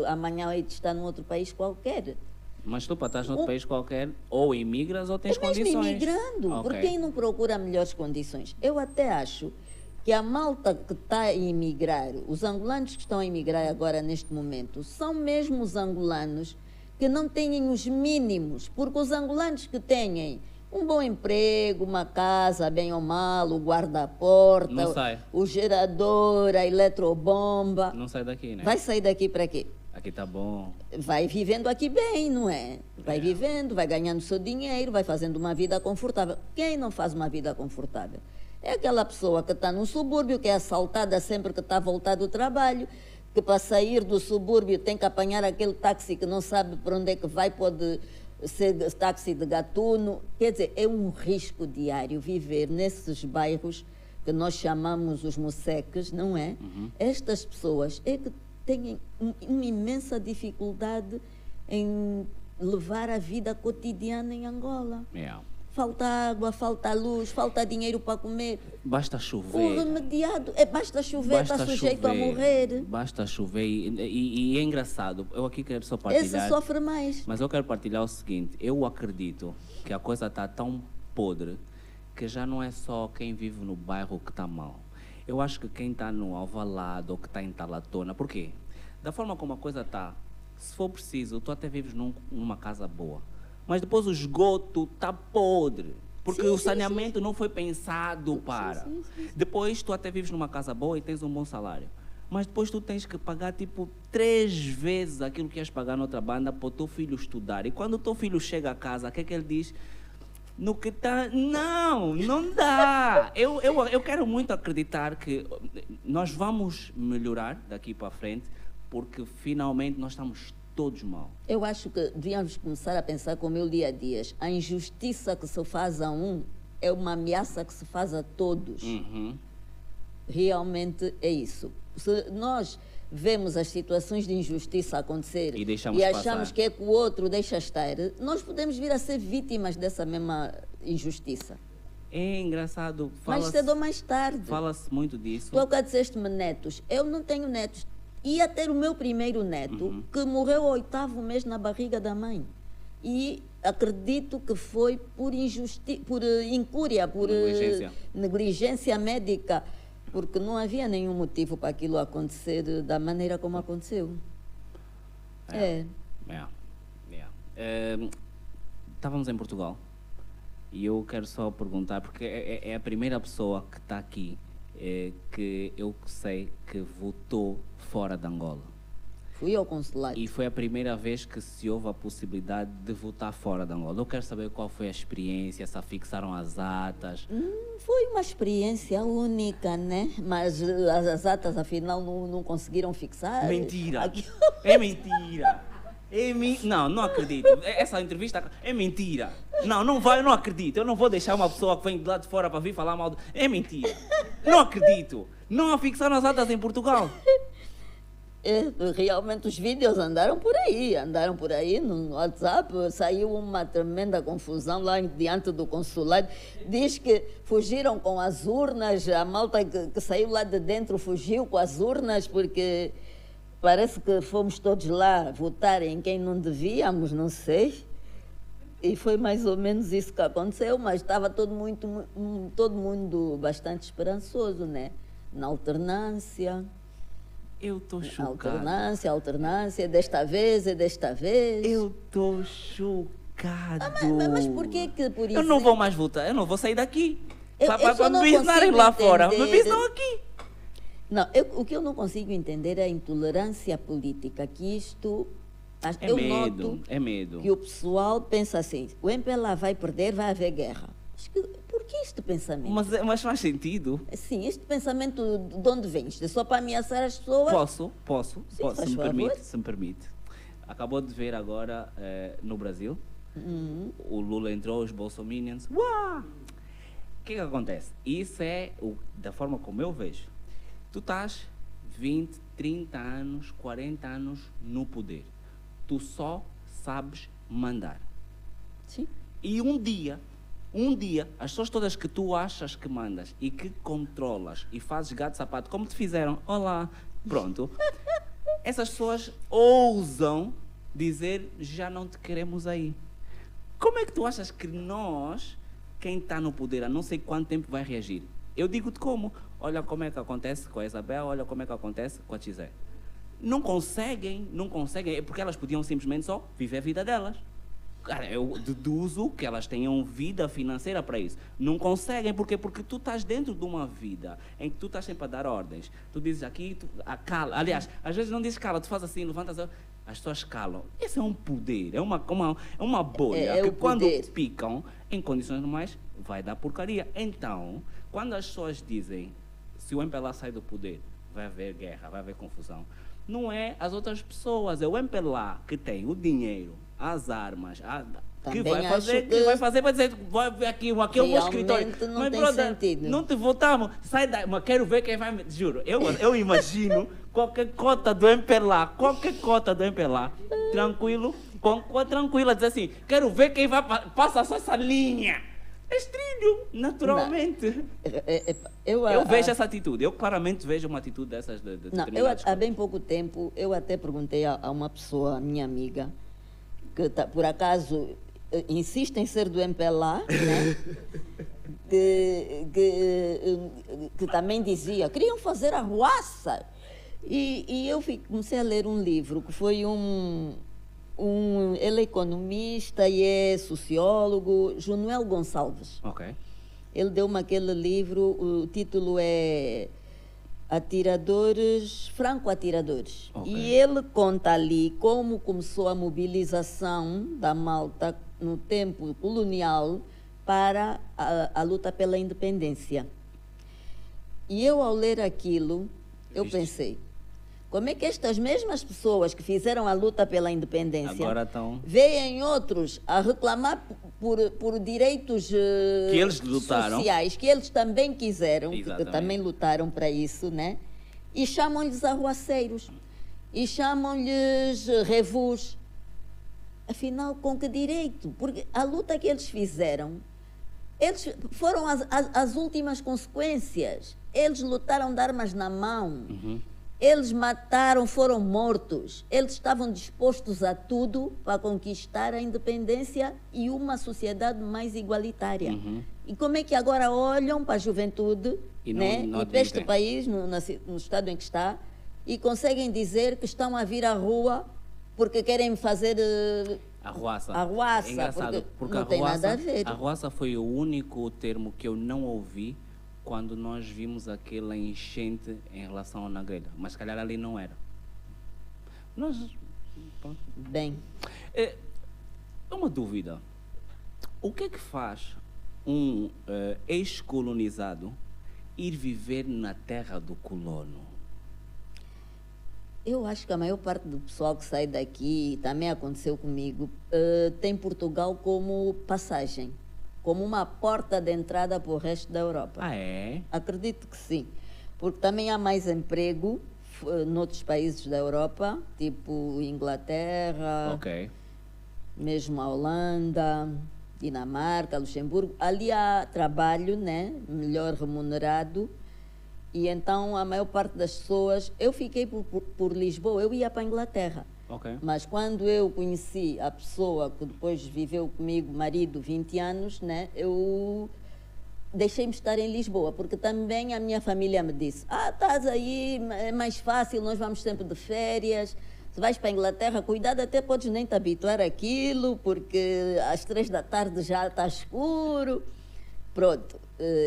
[SPEAKER 2] amanhã hei de estar num outro país qualquer.
[SPEAKER 1] Mas tu, para estar num outro país qualquer, ou imigras ou tens condições.
[SPEAKER 2] Mesmo imigrando, porque quem não procura melhores condições? Eu até acho que a malta que está a emigrar, os angolanos que estão a emigrar agora neste momento, são mesmo os angolanos que não têm os mínimos, porque os angolanos que têm um bom emprego, uma casa, bem ou mal, o guarda-porta, o gerador, a eletrobomba...
[SPEAKER 1] Não sai daqui, né?
[SPEAKER 2] Vai sair daqui para quê?
[SPEAKER 1] Aqui tá bom.
[SPEAKER 2] Vai vivendo aqui bem, não é? Vai vivendo, vai ganhando seu dinheiro, vai fazendo uma vida confortável. Quem não faz uma vida confortável? É aquela pessoa que está num subúrbio, que é assaltada sempre que está a voltar do trabalho, que para sair do subúrbio tem que apanhar aquele táxi que não sabe para onde é que vai, pode ser táxi de gatuno. Quer dizer, é um risco diário viver nesses bairros que nós chamamos os moceques, não é? Estas pessoas é que têm uma imensa dificuldade em levar a vida cotidiana em Angola. Falta água, falta luz, falta dinheiro para comer.
[SPEAKER 1] Basta chover.
[SPEAKER 2] O remediado, basta chover, está sujeito a morrer.
[SPEAKER 1] Basta chover. E é engraçado, eu aqui quero só partilhar.
[SPEAKER 2] Esse sofre mais.
[SPEAKER 1] Mas eu quero partilhar o seguinte, eu acredito que a coisa está tão podre que já não é só quem vive no bairro que está mal. Eu acho que quem está no Alvalade ou que está em Talatona, por quê? Da forma como a coisa está, se for preciso, tu até vives numa casa boa. Mas depois o esgoto está podre, porque o saneamento não foi pensado para. Depois tu até vives numa casa boa e tens um bom salário. Mas depois tu tens que pagar tipo 3 vezes aquilo que ias pagar noutra banda para o teu filho estudar. E quando o teu filho chega a casa, o que é que ele diz? No que está... Não dá. Eu quero muito acreditar que nós vamos melhorar daqui para frente, porque finalmente nós estamos todos mal.
[SPEAKER 2] Eu acho que devíamos começar a pensar como eu li há dias. A injustiça que se faz a um é uma ameaça que se faz a todos. Realmente é isso. Se nós vemos as situações de injustiça acontecer e achamos que é que o outro deixa estar, nós podemos vir a ser vítimas dessa mesma injustiça.
[SPEAKER 1] É engraçado.
[SPEAKER 2] Mais cedo ou mais tarde.
[SPEAKER 1] Fala-se muito disso.
[SPEAKER 2] Tu agora disseste-me netos. Eu não tenho netos. Ia ter o meu primeiro neto, que morreu ao 8º mês na barriga da mãe. E acredito que foi por incúria, por negligência médica, porque não havia nenhum motivo para aquilo acontecer da maneira como aconteceu.
[SPEAKER 1] Estávamos em Portugal e eu quero só perguntar, porque é a primeira pessoa que está aqui que eu sei que votou fora de Angola.
[SPEAKER 2] Fui ao consulado.
[SPEAKER 1] E foi a primeira vez que se houve a possibilidade de votar fora de Angola. Eu quero saber qual foi a experiência, se fixaram as atas.
[SPEAKER 2] Foi uma experiência única, né? Mas as atas, afinal, não conseguiram fixar.
[SPEAKER 1] Mentira! É mentira! Não acredito. Essa entrevista é mentira. Não vai, eu não acredito. Eu não vou deixar uma pessoa que vem de lá de fora para vir falar mal. É mentira. Não acredito. Não fixaram as atas em Portugal.
[SPEAKER 2] Realmente os vídeos andaram por aí no WhatsApp, saiu uma tremenda confusão lá diante do consulado. Diz que fugiram com as urnas, a malta que saiu lá de dentro fugiu com as urnas, porque parece que fomos todos lá votar em quem não devíamos, não sei. E foi mais ou menos isso que aconteceu, mas estava todo mundo bastante esperançoso, né? Na alternância.
[SPEAKER 1] Eu estou chocado.
[SPEAKER 2] Alternância, desta vez.
[SPEAKER 1] Eu estou chocado.
[SPEAKER 2] Mas por que por isso?
[SPEAKER 1] Eu não vou mais votar, eu não vou sair daqui.
[SPEAKER 2] Para
[SPEAKER 1] me ensinarem lá fora, me ensinam aqui.
[SPEAKER 2] Não, o que eu não consigo entender é a intolerância política, que isto...
[SPEAKER 1] É medo.
[SPEAKER 2] Que o pessoal pensa assim, o MPLA vai perder, vai haver guerra. Por que este pensamento?
[SPEAKER 1] Mas faz sentido.
[SPEAKER 2] Sim, este pensamento de onde vem? Isto é só para ameaçar as pessoas?
[SPEAKER 1] Posso, se me permite. Acabou de ver agora no Brasil, o Lula entrou, os bolsominions. Uau! O que acontece? Isso é da forma como eu vejo. Tu estás 20, 30 anos, 40 anos no poder. Tu só sabes mandar.
[SPEAKER 2] Sim.
[SPEAKER 1] E um dia Um dia, as pessoas todas que tu achas que mandas e que controlas e fazes gato-sapato, como te fizeram, olá, pronto, essas pessoas ousam dizer, já não te queremos aí. Como é que tu achas que nós, quem está no poder há não sei quanto tempo, vai reagir? Eu digo-te como. Olha como é que acontece com a Isabel, olha como é que acontece com a Tizé. Não conseguem, é porque elas podiam simplesmente só viver a vida delas. Cara, eu deduzo que elas tenham vida financeira para isso. Não conseguem, por quê? Porque tu estás dentro de uma vida em que tu estás sempre a dar ordens. Tu dizes aqui, cala. Aliás, às vezes não dizes cala, tu fazes assim, levantas, as pessoas calam. Esse é um poder, é uma bolha que quando picam, em condições normais, vai dar porcaria. Então, quando as pessoas dizem, se o MPLA sai do poder, vai haver guerra, vai haver confusão, não é as outras pessoas, é o MPLA que tem o dinheiro, as armas, que vai fazer para dizer, vai ver aqui o meu escritório.
[SPEAKER 2] Não
[SPEAKER 1] mas,
[SPEAKER 2] tem
[SPEAKER 1] brother,
[SPEAKER 2] sentido.
[SPEAKER 1] não te votamos, sai daí, mas quero ver quem vai me. Juro, eu imagino qualquer cota do MPLA, tranquilo, tranquila, dizer assim, quero ver quem vai passar só essa linha. Estrilho, naturalmente. Eu vejo essa atitude, eu claramente vejo uma atitude dessas de
[SPEAKER 2] há bem pouco tempo, eu até perguntei a uma pessoa, minha amiga, que por acaso insiste em ser do MPLA, né? que também dizia, queriam fazer arruaça. E eu comecei a ler um livro, que foi ele é economista e é sociólogo, Jonuel Gonçalves.
[SPEAKER 1] Ok.
[SPEAKER 2] Ele deu-me aquele livro, o título é Franco-Atiradores.
[SPEAKER 1] Okay.
[SPEAKER 2] E ele conta ali como começou a mobilização da malta no tempo colonial para a luta pela independência. E eu, ao ler aquilo, eu pensei, como é que estas mesmas pessoas que fizeram a luta pela independência veem outros a reclamar por direitos
[SPEAKER 1] que eles lutaram,
[SPEAKER 2] sociais, que eles também quiseram, que também lutaram para isso, né? E chamam-lhes arruaceiros, e chamam-lhes revus. Afinal, com que direito? Porque a luta que eles fizeram, eles foram as últimas consequências. Eles lutaram de armas na mão.
[SPEAKER 1] Uhum.
[SPEAKER 2] Eles mataram, foram mortos. Eles estavam dispostos a tudo para conquistar a independência e uma sociedade mais igualitária.
[SPEAKER 1] Uhum.
[SPEAKER 2] E como é que agora olham para a juventude e para este país, no estado em que está, e conseguem dizer que estão a vir à rua porque querem fazer
[SPEAKER 1] arruaça.
[SPEAKER 2] É
[SPEAKER 1] engraçado, porque
[SPEAKER 2] não tem nada a ver.
[SPEAKER 1] Arruaça foi o único termo que eu não ouvi quando nós vimos aquela enchente em relação à Nagrelha. Mas, se calhar, ali não era.
[SPEAKER 2] Bem.
[SPEAKER 1] É uma dúvida. O que é que faz um ex-colonizado ir viver na terra do colono?
[SPEAKER 2] Eu acho que a maior parte do pessoal que sai daqui, também aconteceu comigo, tem Portugal como passagem, como uma porta de entrada para o resto da Europa.
[SPEAKER 1] Ah, é?
[SPEAKER 2] Acredito que sim, porque também há mais emprego noutros países da Europa, tipo Inglaterra, mesmo a Holanda, Dinamarca, Luxemburgo. Ali há trabalho, né, melhor remunerado, e então a maior parte das pessoas... Eu fiquei por Lisboa, eu ia para a Inglaterra. Mas quando eu conheci a pessoa que depois viveu comigo, marido, 20 anos, né, eu deixei-me estar em Lisboa, porque também a minha família me disse, estás aí, é mais fácil, nós vamos sempre de férias, se vais para a Inglaterra, cuidado, até podes nem te habituar àquilo, porque às 3 da tarde já está escuro. Pronto,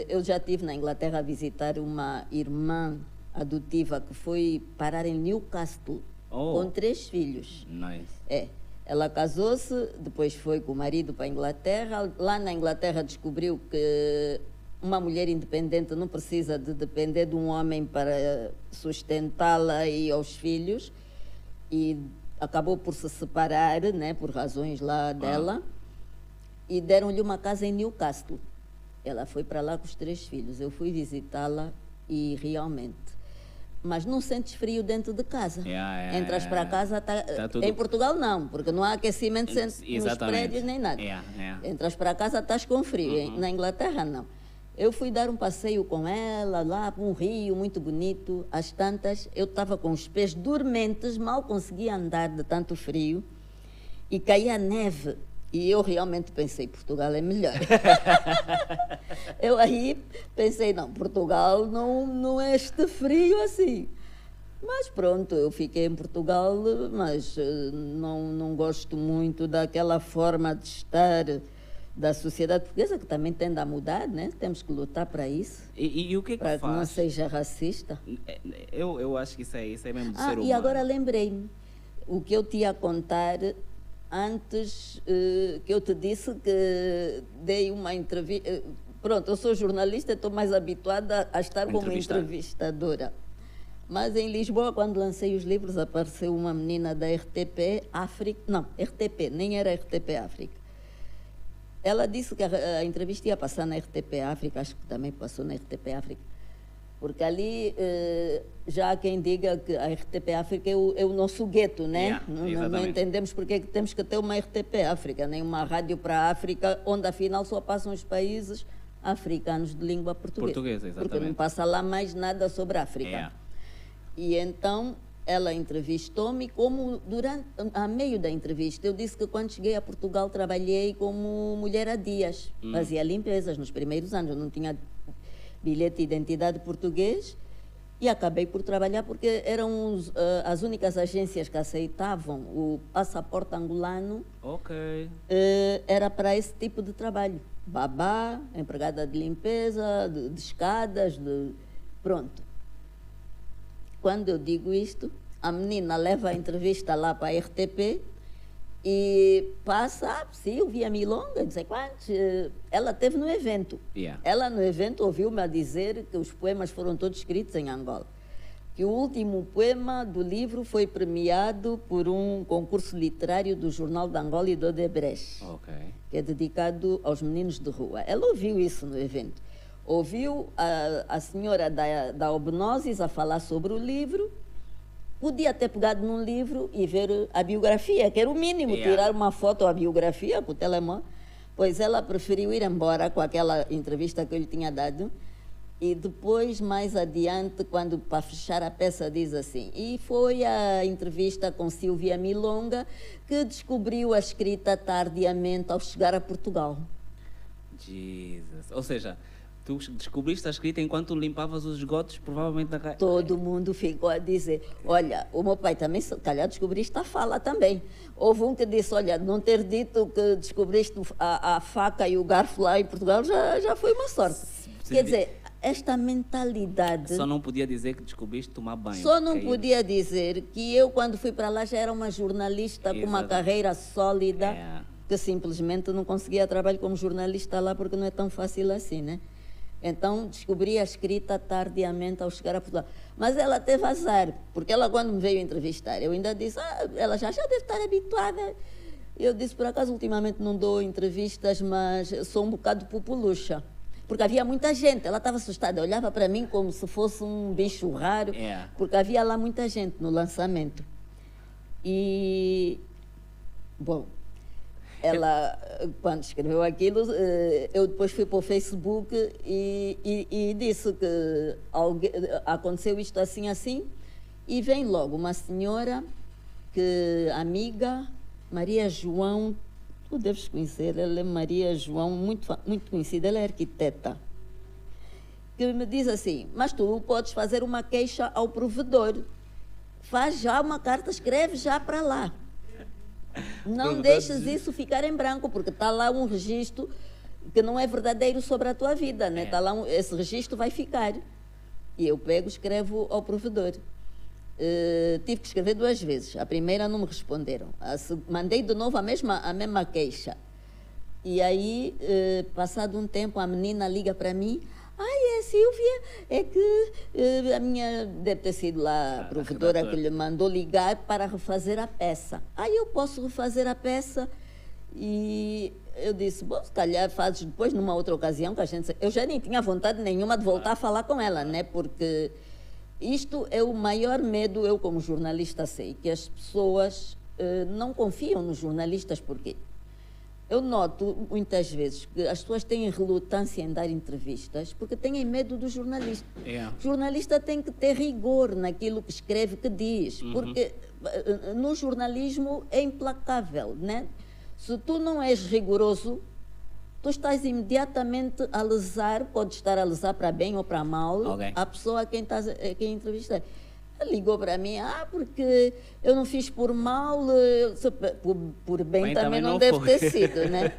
[SPEAKER 2] eu já estive na Inglaterra a visitar uma irmã adotiva que foi parar em Newcastle, com 3 filhos.
[SPEAKER 1] Nice.
[SPEAKER 2] Ela casou-se, depois foi com o marido para a Inglaterra. Lá na Inglaterra descobriu que uma mulher independente não precisa de depender de um homem para sustentá-la e aos filhos. E acabou por se separar, né, por razões lá dela. E deram-lhe uma casa em Newcastle. Ela foi para lá com os 3 filhos. Eu fui visitá-la e realmente mas não sentes frio dentro de casa. Entras para
[SPEAKER 1] yeah.
[SPEAKER 2] casa,
[SPEAKER 1] Tá tudo-
[SPEAKER 2] em Portugal não, porque não há aquecimento nos
[SPEAKER 1] Exatamente.
[SPEAKER 2] prédios nem nada.
[SPEAKER 1] Yeah.
[SPEAKER 2] Entras para casa, estás com frio. Na Inglaterra, não. Eu fui dar um passeio com ela lá para um rio muito bonito. Às tantas, eu estava com os pés dormentes, mal conseguia andar de tanto frio e caía neve. E eu realmente pensei, Portugal é melhor. Eu aí pensei, não, Portugal não é este frio assim. Mas pronto, eu fiquei em Portugal, mas não gosto muito daquela forma de estar da sociedade portuguesa, que também tende a mudar, né? Temos que lutar para isso,
[SPEAKER 1] E o que é que
[SPEAKER 2] para que não
[SPEAKER 1] faz?
[SPEAKER 2] seja racista.
[SPEAKER 1] Eu acho que isso é mesmo do ser humano.
[SPEAKER 2] E agora lembrei-me, o que eu te ia contar antes que eu te disse que dei uma entrevista. Pronto, eu sou jornalista, estou mais habituada a estar como entrevistadora. Mas em Lisboa, quando lancei os livros, apareceu uma menina da RTP África. Não, RTP, nem era RTP África. Ela disse que a entrevista ia passar na RTP África, acho que também passou na RTP África, porque ali já há quem diga que a RTP África é o nosso gueto, né? Não entendemos porque é que temos que ter uma RTP África, nem uma rádio para a África, onde afinal só passam os países africanos de língua portuguesa.
[SPEAKER 1] Exatamente.
[SPEAKER 2] Porque não passa lá mais nada sobre a África. E então ela entrevistou-me, como a meio da entrevista, eu disse que quando cheguei a Portugal trabalhei como mulher a dias, fazia limpezas nos primeiros anos, eu não tinha bilhete de identidade português e acabei por trabalhar porque eram as únicas agências que aceitavam o passaporte angolano. Era para esse tipo de trabalho, babá, empregada de limpeza, de escadas, pronto. Quando eu digo isto, a menina leva a entrevista lá para a RTP e passa, Silvia Milonga, não sei quantos. Ela esteve no evento. Ela no evento ouviu-me a dizer que os poemas foram todos escritos em Angola. Que o último poema do livro foi premiado por um concurso literário do Jornal de Angola e do Odebrecht, que é dedicado aos meninos de rua. Ela ouviu isso no evento. Ouviu a senhora da Obnosis a falar sobre o livro, podia ter pegado num livro e ver a biografia, que era o mínimo, tirar uma foto à biografia com o telemóvel, pois ela preferiu ir embora com aquela entrevista que eu lhe tinha dado, e depois, mais adiante, quando para fechar a peça, diz assim, e foi a entrevista com Silvia Milonga que descobriu a escrita tardiamente ao chegar a Portugal.
[SPEAKER 1] Jesus. Ou seja, tu descobriste a escrita enquanto limpavas os esgotos, provavelmente na casa.
[SPEAKER 2] Todo mundo ficou a dizer, olha, o meu pai também, se calhar, descobriste a fala também. Houve um que disse, olha, não ter dito que descobriste a faca e o garfo lá em Portugal já foi uma sorte. Quer dizer, esta mentalidade...
[SPEAKER 1] Só não podia dizer que descobriste tomar banho.
[SPEAKER 2] Só não podia dizer que eu, quando fui para lá, já era uma jornalista com uma carreira sólida, que simplesmente não conseguia trabalho como jornalista lá, porque não é tão fácil assim, né? Então, descobri a escrita tardiamente ao chegar a Portugal. Mas ela teve azar, porque ela, quando me veio entrevistar, eu ainda disse, ela já deve estar habituada. Eu disse, por acaso, ultimamente não dou entrevistas, mas sou um bocado populucha. Porque havia muita gente, ela estava assustada, olhava para mim como se fosse um bicho raro, porque havia lá muita gente no lançamento. E, bom... Ela, quando escreveu aquilo, eu depois fui para o Facebook e disse que aconteceu isto assim, assim, e vem logo uma senhora, amiga, Maria João, tu deves conhecer, ela é Maria João, muito conhecida, ela é arquiteta, que me diz assim, mas tu podes fazer uma queixa ao provedor, faz já uma carta, escreve já para lá. Não deixes isso ficar em branco, porque está lá um registro que não é verdadeiro sobre a tua vida, né? Tá lá esse registro vai ficar. E eu pego, escrevo ao provedor. Tive que escrever 2 vezes. A primeira não me responderam. Mandei de novo a mesma queixa. E aí, passado um tempo, a menina liga para mim. É Silvia, é que a minha, deve ter sido lá a provedora que lhe mandou ligar para refazer a peça. Eu posso refazer a peça? E eu disse, bom, se calhar fazes depois numa outra ocasião, que eu já nem tinha vontade nenhuma de voltar a falar com ela, né? Porque isto é o maior medo, eu como jornalista sei, que as pessoas não confiam nos jornalistas. Porquê? Eu noto muitas vezes que as pessoas têm relutância em dar entrevistas porque têm medo do jornalista. O jornalista tem que ter rigor naquilo que escreve, que diz, porque no jornalismo é implacável, né? Se tu não és rigoroso, tu estás imediatamente a lesar, pode estar a lesar para bem ou para mal, a pessoa a quem entrevistar. Ligou para mim, porque eu não fiz por mal, por bem também não deve ter sido, né?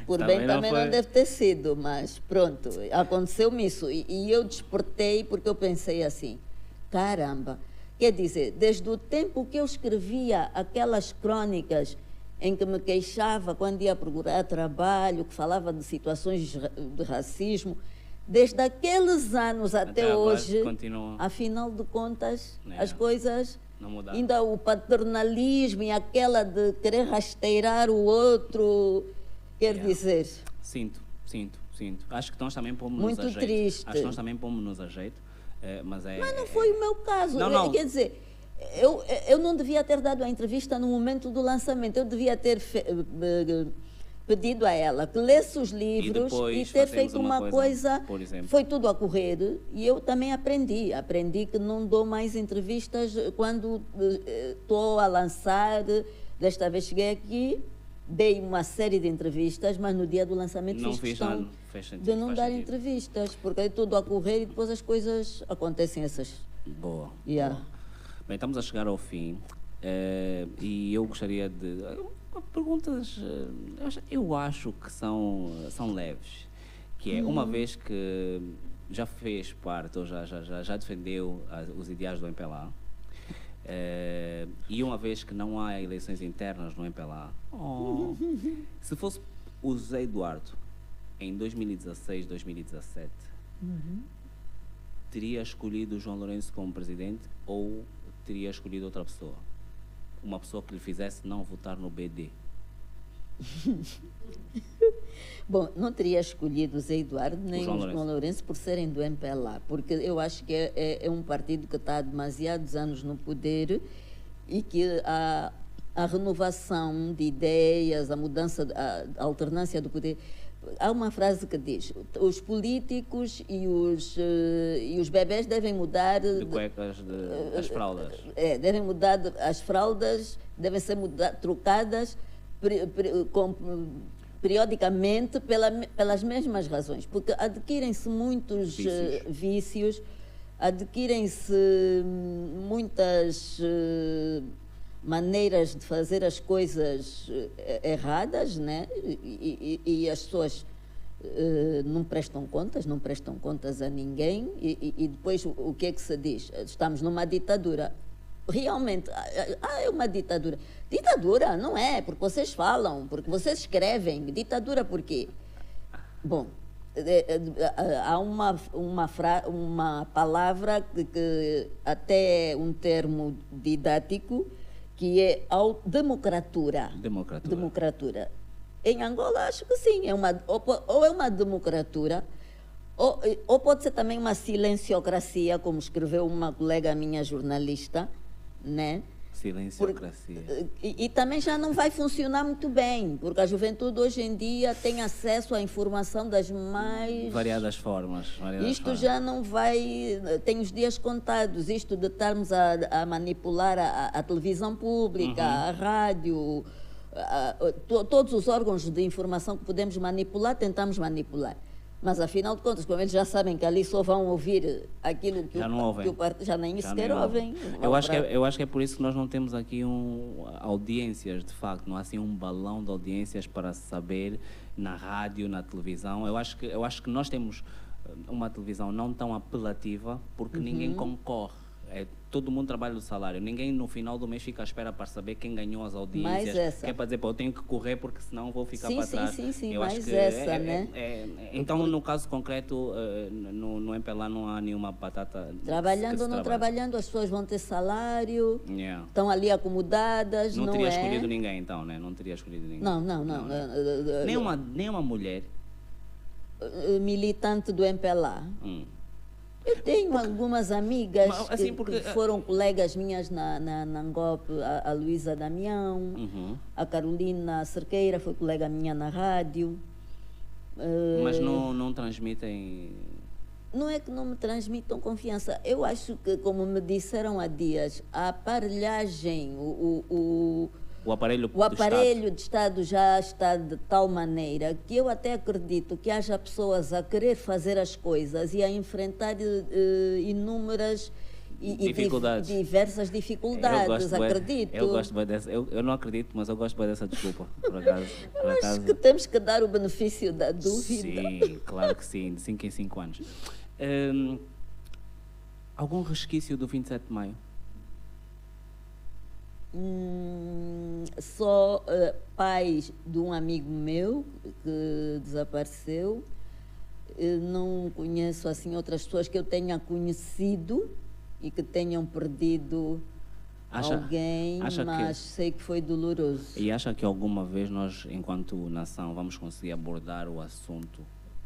[SPEAKER 2] Por bem também não deve ter sido, mas pronto, aconteceu-me isso. E eu despertei porque eu pensei assim, caramba, quer dizer, desde o tempo que eu escrevia aquelas crônicas em que me queixava quando ia procurar trabalho, que falava de situações de racismo, desde aqueles anos até hoje, afinal de contas, as coisas não mudaram. Ainda o paternalismo e aquela de querer rasteirar o outro, quer dizer...
[SPEAKER 1] Sinto. Acho que nós também pomos-nos
[SPEAKER 2] muito
[SPEAKER 1] a jeito.
[SPEAKER 2] Triste.
[SPEAKER 1] Acho que nós também pomos-nos a jeito, mas
[SPEAKER 2] não foi o meu caso.
[SPEAKER 1] Não.
[SPEAKER 2] Quer dizer, eu não devia ter dado a entrevista no momento do lançamento, eu devia ter pedido a ela que lesse os livros e ter feito uma coisa, foi tudo a correr, e eu também aprendi que não dou mais entrevistas quando estou a lançar. Desta vez cheguei aqui, dei uma série de entrevistas, mas no dia do lançamento fiz questão de não dar entrevistas, porque é tudo a correr e depois as coisas acontecem essas.
[SPEAKER 1] Boa.
[SPEAKER 2] Yeah.
[SPEAKER 1] Bem, estamos a chegar ao fim, e eu gostaria de... Perguntas, eu acho que são leves, que é, uma vez que já fez parte, ou já defendeu os ideais do MPLA, e uma vez que não há eleições internas no MPLA, se fosse o José Eduardo em 2016, 2017, teria escolhido o João Lourenço como presidente ou teria escolhido outra pessoa? Uma pessoa que lhe fizesse não votar no BD?
[SPEAKER 2] Bom, não teria escolhido o Zé Eduardo nem o João Lourenço por serem do MPLA, porque eu acho que é um partido que está há demasiados anos no poder e que a renovação de ideias, a mudança, a alternância do poder... Há uma frase que diz: os políticos e os bebés devem mudar...
[SPEAKER 1] De cuecas, as fraldas.
[SPEAKER 2] Devem mudar as fraldas, devem ser trocadas periodicamente pelas mesmas razões, porque adquirem-se muitos vícios, adquirem-se muitas maneiras de fazer as coisas erradas, né? E as pessoas não prestam contas a ninguém, e depois o que é que se diz? Estamos numa ditadura. Realmente, é uma ditadura. Ditadura não é, porque vocês falam, porque vocês escrevem. Ditadura por quê? Bom, há uma palavra que até é um termo didático, que é democratura. Democratura. Em Angola, acho que sim, ou é uma democratura, ou pode ser também uma silenciocracia, como escreveu uma colega minha jornalista, né?
[SPEAKER 1] Silenciocracia.
[SPEAKER 2] E também já não vai funcionar muito bem, porque a juventude hoje em dia tem acesso à informação das mais...
[SPEAKER 1] variadas formas.
[SPEAKER 2] Isto já não vai... Tem os dias contados. Isto de estarmos a manipular a televisão pública, a rádio, todos os órgãos de informação que podemos manipular, tentamos manipular. Mas, afinal de contas, como eles já sabem que ali só vão ouvir aquilo que o partido já nem sequer ouvem.
[SPEAKER 1] Eu acho que é por isso que nós não temos aqui audiências, de facto. Não há assim um balão de audiências para saber na rádio, na televisão. Eu acho que nós temos uma televisão não tão apelativa porque ninguém concorre. Todo mundo trabalha do salário. Ninguém no final do mês fica à espera para saber quem ganhou as audiências. Que é para dizer, eu tenho que correr porque senão vou ficar para trás.
[SPEAKER 2] Sim,
[SPEAKER 1] eu acho que
[SPEAKER 2] né?
[SPEAKER 1] Então, no caso concreto, no MPLA não há nenhuma batata.
[SPEAKER 2] Trabalhando ou não trabalhando, as pessoas vão ter salário, estão ali acomodadas.
[SPEAKER 1] Não teria escolhido ninguém, então, né? Não teria escolhido ninguém.
[SPEAKER 2] Não.
[SPEAKER 1] Nem uma mulher
[SPEAKER 2] militante do MPLA. Eu tenho algumas amigas
[SPEAKER 1] Mas, assim,
[SPEAKER 2] que foram colegas minhas na Angop, a Luísa Damião, a Carolina Cerqueira foi colega minha na rádio.
[SPEAKER 1] Mas não transmitem...
[SPEAKER 2] Não é que não me transmitam confiança. Eu acho que, como me disseram há dias, a aparelhagem,
[SPEAKER 1] O aparelho,
[SPEAKER 2] o aparelho de Estado já está de tal maneira que eu até acredito que haja pessoas a querer fazer as coisas e a enfrentar inúmeras
[SPEAKER 1] dificuldades.
[SPEAKER 2] Diversas dificuldades, acredito.
[SPEAKER 1] Eu gosto bem dessa. Eu não acredito, mas eu gosto bem dessa desculpa, por acaso.
[SPEAKER 2] Eu acho que temos que dar o benefício da dúvida.
[SPEAKER 1] Sim, claro que sim, de 5 em 5 anos. Algum resquício do 27 de maio?
[SPEAKER 2] Só pais de um amigo meu que desapareceu. Eu não conheço assim outras pessoas que eu tenha conhecido e que tenham perdido alguém, mas sei que foi doloroso.
[SPEAKER 1] E acha que alguma vez nós, enquanto nação, vamos conseguir abordar o assunto,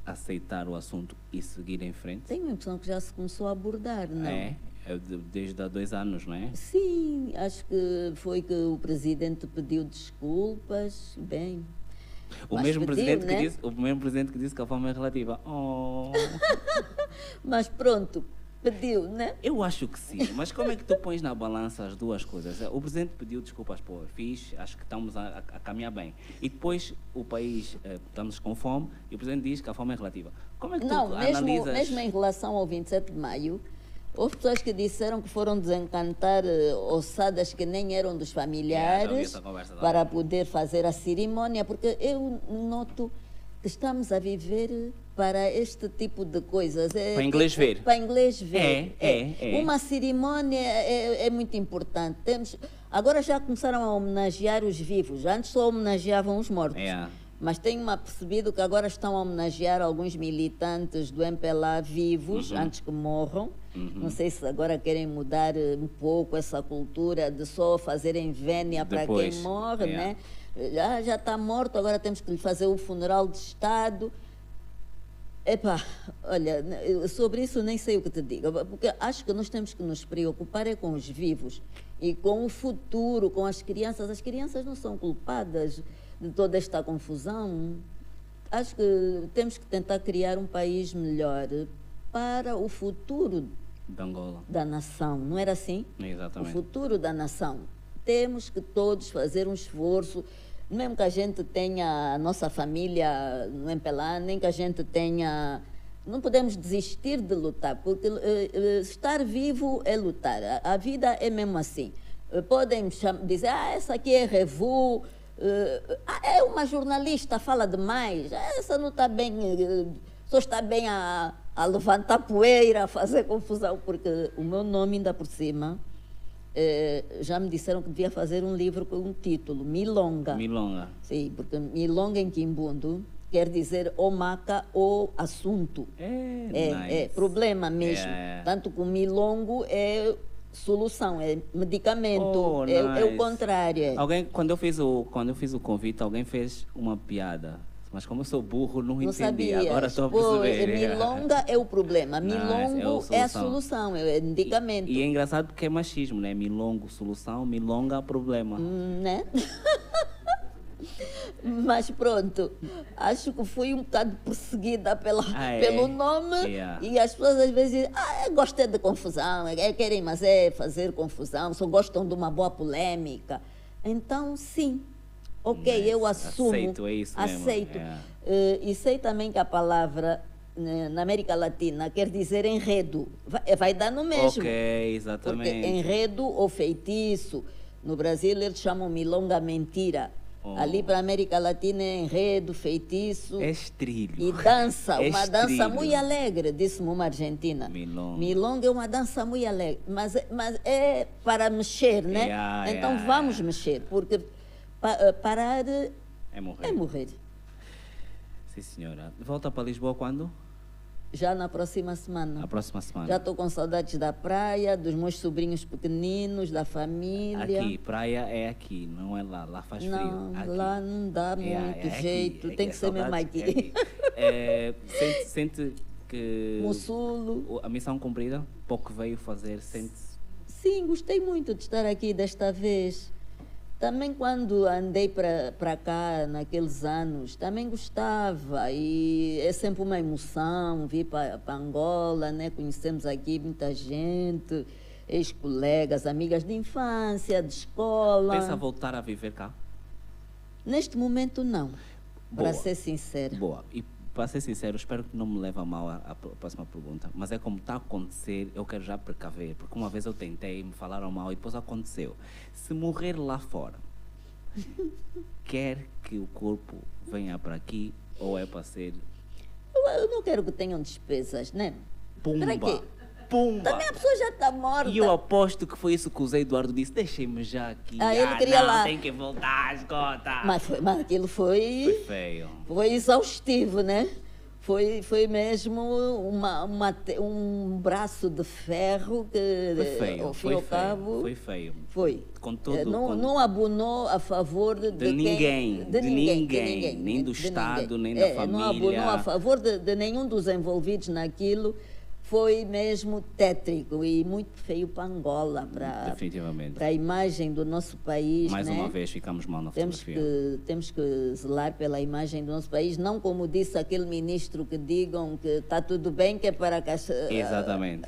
[SPEAKER 1] aceitar o assunto e seguir em frente?
[SPEAKER 2] Tenho a impressão que já se começou a abordar, não?
[SPEAKER 1] Desde há 2 anos, não é?
[SPEAKER 2] Sim, acho que foi que o presidente pediu desculpas, bem...
[SPEAKER 1] O mesmo presidente que disse que a fome é relativa. Oh.
[SPEAKER 2] Mas pronto, pediu, né?
[SPEAKER 1] Eu acho que sim, mas como é que tu pões na balança as duas coisas? O presidente pediu desculpas, pô, fiz, acho que estamos a caminhar bem. E depois o país, estamos com fome, e o presidente diz que a fome é relativa. Como é que tu analisas...
[SPEAKER 2] Mesmo em relação ao 27 de maio, houve pessoas que disseram que foram desencantar ossadas que nem eram dos familiares para poder fazer a cerimónia, porque eu noto que estamos a viver para este tipo de coisas.
[SPEAKER 1] Para inglês ver.
[SPEAKER 2] Para inglês ver. Uma cerimónia é muito importante. Agora já começaram a homenagear os vivos. Antes só homenageavam os mortos. Mas tenho-me apercebido que agora estão a homenagear alguns militantes do MPLA vivos, antes que morram. Não sei se agora querem mudar um pouco essa cultura de só fazerem vénia para quem morre, né? Já está morto, agora temos que lhe fazer o funeral de Estado. Epá, olha, sobre isso nem sei o que te digo, porque acho que nós temos que nos preocupar com os vivos e com o futuro, com as crianças. As crianças não são culpadas de toda esta confusão. Acho que temos que tentar criar um país melhor para o futuro
[SPEAKER 1] de Angola,
[SPEAKER 2] da nação, não era assim?
[SPEAKER 1] Exatamente.
[SPEAKER 2] O futuro da nação. Temos que todos fazer um esforço, mesmo que a gente tenha a nossa família no MPLA, nem que a gente tenha... Não podemos desistir de lutar, porque estar vivo é lutar. A vida é mesmo assim. Podem dizer, essa aqui é revu, é uma jornalista, fala demais, essa não está bem, só está bem a levantar poeira, a fazer confusão, porque o meu nome ainda por cima, já me disseram que devia fazer um livro com um título, Milonga.
[SPEAKER 1] Milonga.
[SPEAKER 2] Sim, porque Milonga em Quimbundo quer dizer ou maca ou assunto. Problema mesmo. Tanto que o milongo é solução, é medicamento, é o contrário.
[SPEAKER 1] Alguém, quando eu fiz o convite, alguém fez uma piada. Mas como eu sou burro, não entendi.
[SPEAKER 2] Sabias.
[SPEAKER 1] Agora estou a perceber.
[SPEAKER 2] Milonga é o problema, milongo é a solução, é medicamento.
[SPEAKER 1] E é engraçado porque é machismo, né? Milongo, solução, milonga, problema.
[SPEAKER 2] Né? Mas pronto, acho que fui um bocado perseguida pelo nome e as pessoas às vezes dizem, gostam de confusão, querem mas fazer confusão, só gostam de uma boa polêmica. Então, sim. Ok, eu assumo,
[SPEAKER 1] aceito, é isso mesmo.
[SPEAKER 2] Aceito. E sei também que a palavra na América Latina quer dizer enredo, vai dar no mesmo.
[SPEAKER 1] Ok, exatamente.
[SPEAKER 2] Porque enredo ou feitiço, no Brasil eles chamam milonga mentira. Ali para a América Latina é enredo, feitiço.
[SPEAKER 1] É estrilho.
[SPEAKER 2] E dança, uma dança muito alegre, disse-me uma argentina. Milonga é uma dança muito alegre, mas é para mexer, né? Então vamos mexer, porque parar
[SPEAKER 1] é morrer.
[SPEAKER 2] É morrer.
[SPEAKER 1] Sim, senhora. Volta para Lisboa quando?
[SPEAKER 2] Já na próxima semana.
[SPEAKER 1] A próxima semana.
[SPEAKER 2] Já estou com saudades da praia, dos meus sobrinhos pequeninos, da família.
[SPEAKER 1] Aqui, praia é aqui, não é lá. Lá faz frio.
[SPEAKER 2] Não, lá não dá muito jeito. Tem que ser mesmo aqui.
[SPEAKER 1] Sente que
[SPEAKER 2] Mussulo.
[SPEAKER 1] a missão cumprida, pouco veio fazer, sente-se.
[SPEAKER 2] Sim, gostei muito de estar aqui desta vez. Também quando andei para cá, naqueles anos, também gostava. E é sempre uma emoção vir para Angola, né? Conhecemos aqui muita gente, ex-colegas, amigas de infância, de escola.
[SPEAKER 1] Pensa voltar a viver cá?
[SPEAKER 2] Neste momento, não, para
[SPEAKER 1] Boa.
[SPEAKER 2] ser sincera.
[SPEAKER 1] Boa. E para ser sincero, espero que não me leve a mal a próxima pergunta, mas é como está a acontecer, eu quero já precaver, porque uma vez eu tentei, me falaram mal e depois aconteceu. Se morrer lá fora, quer que o corpo venha para aqui ou é para ser
[SPEAKER 2] Eu não quero que tenham despesas, né? Para quê?
[SPEAKER 1] pumba? Pumba!
[SPEAKER 2] Também a pessoa já está morta.
[SPEAKER 1] E eu aposto que foi isso que o Zé Eduardo disse, deixem-me já aqui.
[SPEAKER 2] Ele queria
[SPEAKER 1] não,
[SPEAKER 2] lá.
[SPEAKER 1] tem que voltar, esgota.
[SPEAKER 2] Mas aquilo
[SPEAKER 1] Foi
[SPEAKER 2] foi
[SPEAKER 1] feio.
[SPEAKER 2] exaustivo, né? Foi mesmo um braço de ferro que,
[SPEAKER 1] Foi feio,
[SPEAKER 2] ao fim
[SPEAKER 1] foi
[SPEAKER 2] e ao
[SPEAKER 1] feio,
[SPEAKER 2] cabo,
[SPEAKER 1] foi feio.
[SPEAKER 2] foi.
[SPEAKER 1] Com todo,
[SPEAKER 2] Não abonou a favor de
[SPEAKER 1] ninguém,
[SPEAKER 2] quem,
[SPEAKER 1] de ninguém, nem do
[SPEAKER 2] de
[SPEAKER 1] Estado,
[SPEAKER 2] ninguém.
[SPEAKER 1] nem da
[SPEAKER 2] Não abonou
[SPEAKER 1] família.
[SPEAKER 2] a favor de nenhum dos envolvidos naquilo. Foi mesmo tétrico e muito feio para Angola,
[SPEAKER 1] Definitivamente.
[SPEAKER 2] para a imagem do nosso país.
[SPEAKER 1] Mais
[SPEAKER 2] né?
[SPEAKER 1] uma vez ficamos mal na
[SPEAKER 2] Temos
[SPEAKER 1] fotografia.
[SPEAKER 2] temos que zelar pela imagem do nosso país, não como disse aquele ministro que digam que está tudo bem, que é para a caixa.
[SPEAKER 1] Exatamente.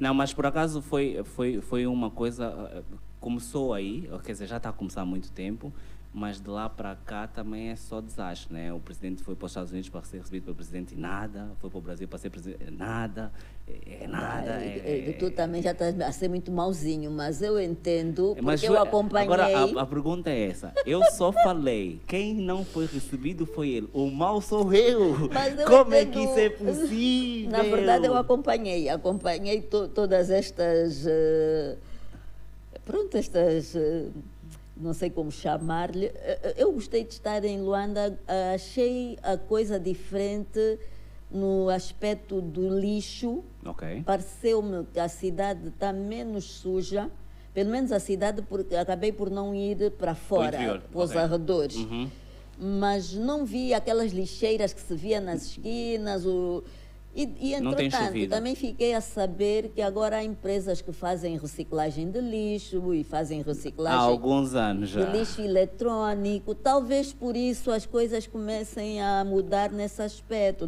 [SPEAKER 1] Não, mas por acaso foi uma coisa, começou aí, quer dizer, já está a começar há muito tempo, mas de lá para cá também é só desastre, né? O presidente foi para os Estados Unidos para ser recebido pelo presidente e nada, foi para o Brasil para ser presidente, nada, nada.
[SPEAKER 2] Tu também já estás a ser muito mauzinho, mas eu entendo, porque
[SPEAKER 1] Mas
[SPEAKER 2] eu acompanhei.
[SPEAKER 1] agora a pergunta é essa. Eu só falei, quem não foi recebido foi ele. O mal sou eu.
[SPEAKER 2] Mas eu
[SPEAKER 1] Como é
[SPEAKER 2] entendo-
[SPEAKER 1] que isso é possível?
[SPEAKER 2] Na verdade, eu acompanhei todas estas. Pronto, estas. Não sei como chamar-lhe. Eu gostei de estar em Luanda, achei a coisa diferente no aspecto do lixo.
[SPEAKER 1] Ok.
[SPEAKER 2] Pareceu-me que a cidade está menos suja, pelo menos a cidade, porque acabei por não ir para fora,
[SPEAKER 1] interior,
[SPEAKER 2] para os
[SPEAKER 1] ok.
[SPEAKER 2] arredores.
[SPEAKER 1] Uhum.
[SPEAKER 2] Mas não vi aquelas lixeiras que se via nas esquinas. E
[SPEAKER 1] Não tem
[SPEAKER 2] entretanto,
[SPEAKER 1] chovido.
[SPEAKER 2] também fiquei a saber que agora há empresas que fazem reciclagem de lixo e fazem
[SPEAKER 1] Há
[SPEAKER 2] reciclagem
[SPEAKER 1] alguns anos
[SPEAKER 2] de
[SPEAKER 1] já.
[SPEAKER 2] lixo eletrônico. Talvez por isso as coisas comecem a mudar nesse aspecto.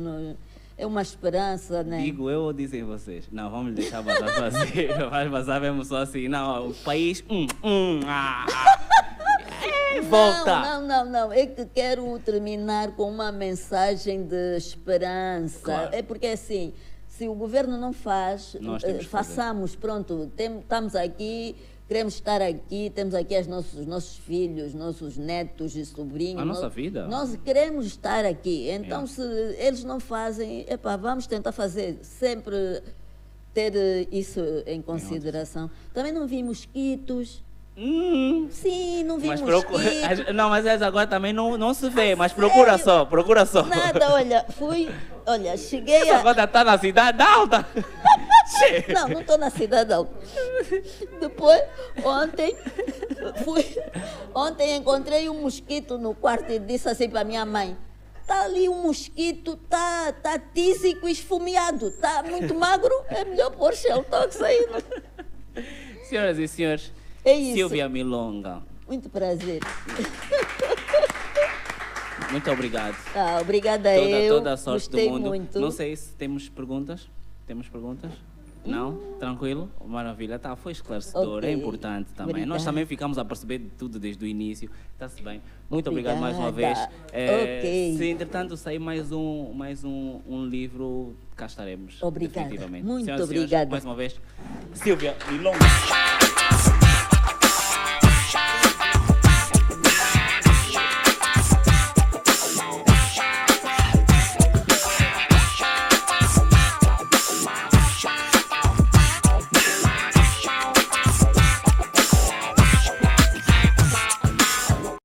[SPEAKER 2] É uma esperança, né?
[SPEAKER 1] Digo eu ou dizem vocês? Não, vamos deixar vazar fazer. Vai vazar mesmo só assim. Não, o país. Volta!
[SPEAKER 2] Não. É que quero terminar com uma mensagem de esperança.
[SPEAKER 1] Claro.
[SPEAKER 2] É porque assim, se o governo não faz,
[SPEAKER 1] Nós temos que
[SPEAKER 2] façamos, pronto, estamos aqui, queremos estar aqui, temos aqui os nossos filhos, nossos netos e sobrinhos.
[SPEAKER 1] A nossa vida.
[SPEAKER 2] Nós queremos estar aqui. Então,
[SPEAKER 1] Yeah.
[SPEAKER 2] se eles não fazem, vamos tentar fazer sempre ter isso em consideração. Também não vi mosquitos. Sim, não vi
[SPEAKER 1] Mas
[SPEAKER 2] mosquitos.
[SPEAKER 1] não, mas essa agora também não se vê, mas procura só, procura só.
[SPEAKER 2] Nada, cheguei
[SPEAKER 1] Essa agora está na cidade alta.
[SPEAKER 2] Não estou na cidade alta. Depois, ontem encontrei um mosquito no quarto e disse assim para minha mãe: tá ali um mosquito, tá tísico, esfomeado, tá muito magro, é melhor pôr Shelltox aí.
[SPEAKER 1] Senhoras e senhores,
[SPEAKER 2] É isso.
[SPEAKER 1] Silvia Milonga,
[SPEAKER 2] Muito prazer.
[SPEAKER 1] muito obrigado.
[SPEAKER 2] Obrigada eu.
[SPEAKER 1] Toda a sorte
[SPEAKER 2] Gostei
[SPEAKER 1] do mundo.
[SPEAKER 2] muito.
[SPEAKER 1] Não sei se temos perguntas. Temos perguntas? Não? Tranquilo? Maravilha. Tá, foi esclarecedor.
[SPEAKER 2] Ok.
[SPEAKER 1] É importante também.
[SPEAKER 2] Obrigada.
[SPEAKER 1] Nós também ficamos a perceber de tudo desde o início. Está-se bem. Muito obrigado mais uma vez.
[SPEAKER 2] Obrigada. Ok.
[SPEAKER 1] Se entretanto sair mais um livro, cá estaremos.
[SPEAKER 2] Obrigada.
[SPEAKER 1] Definitivamente.
[SPEAKER 2] Muito
[SPEAKER 1] Senhoras e senhores,
[SPEAKER 2] obrigada.
[SPEAKER 1] mais uma vez, Silvia Milonga.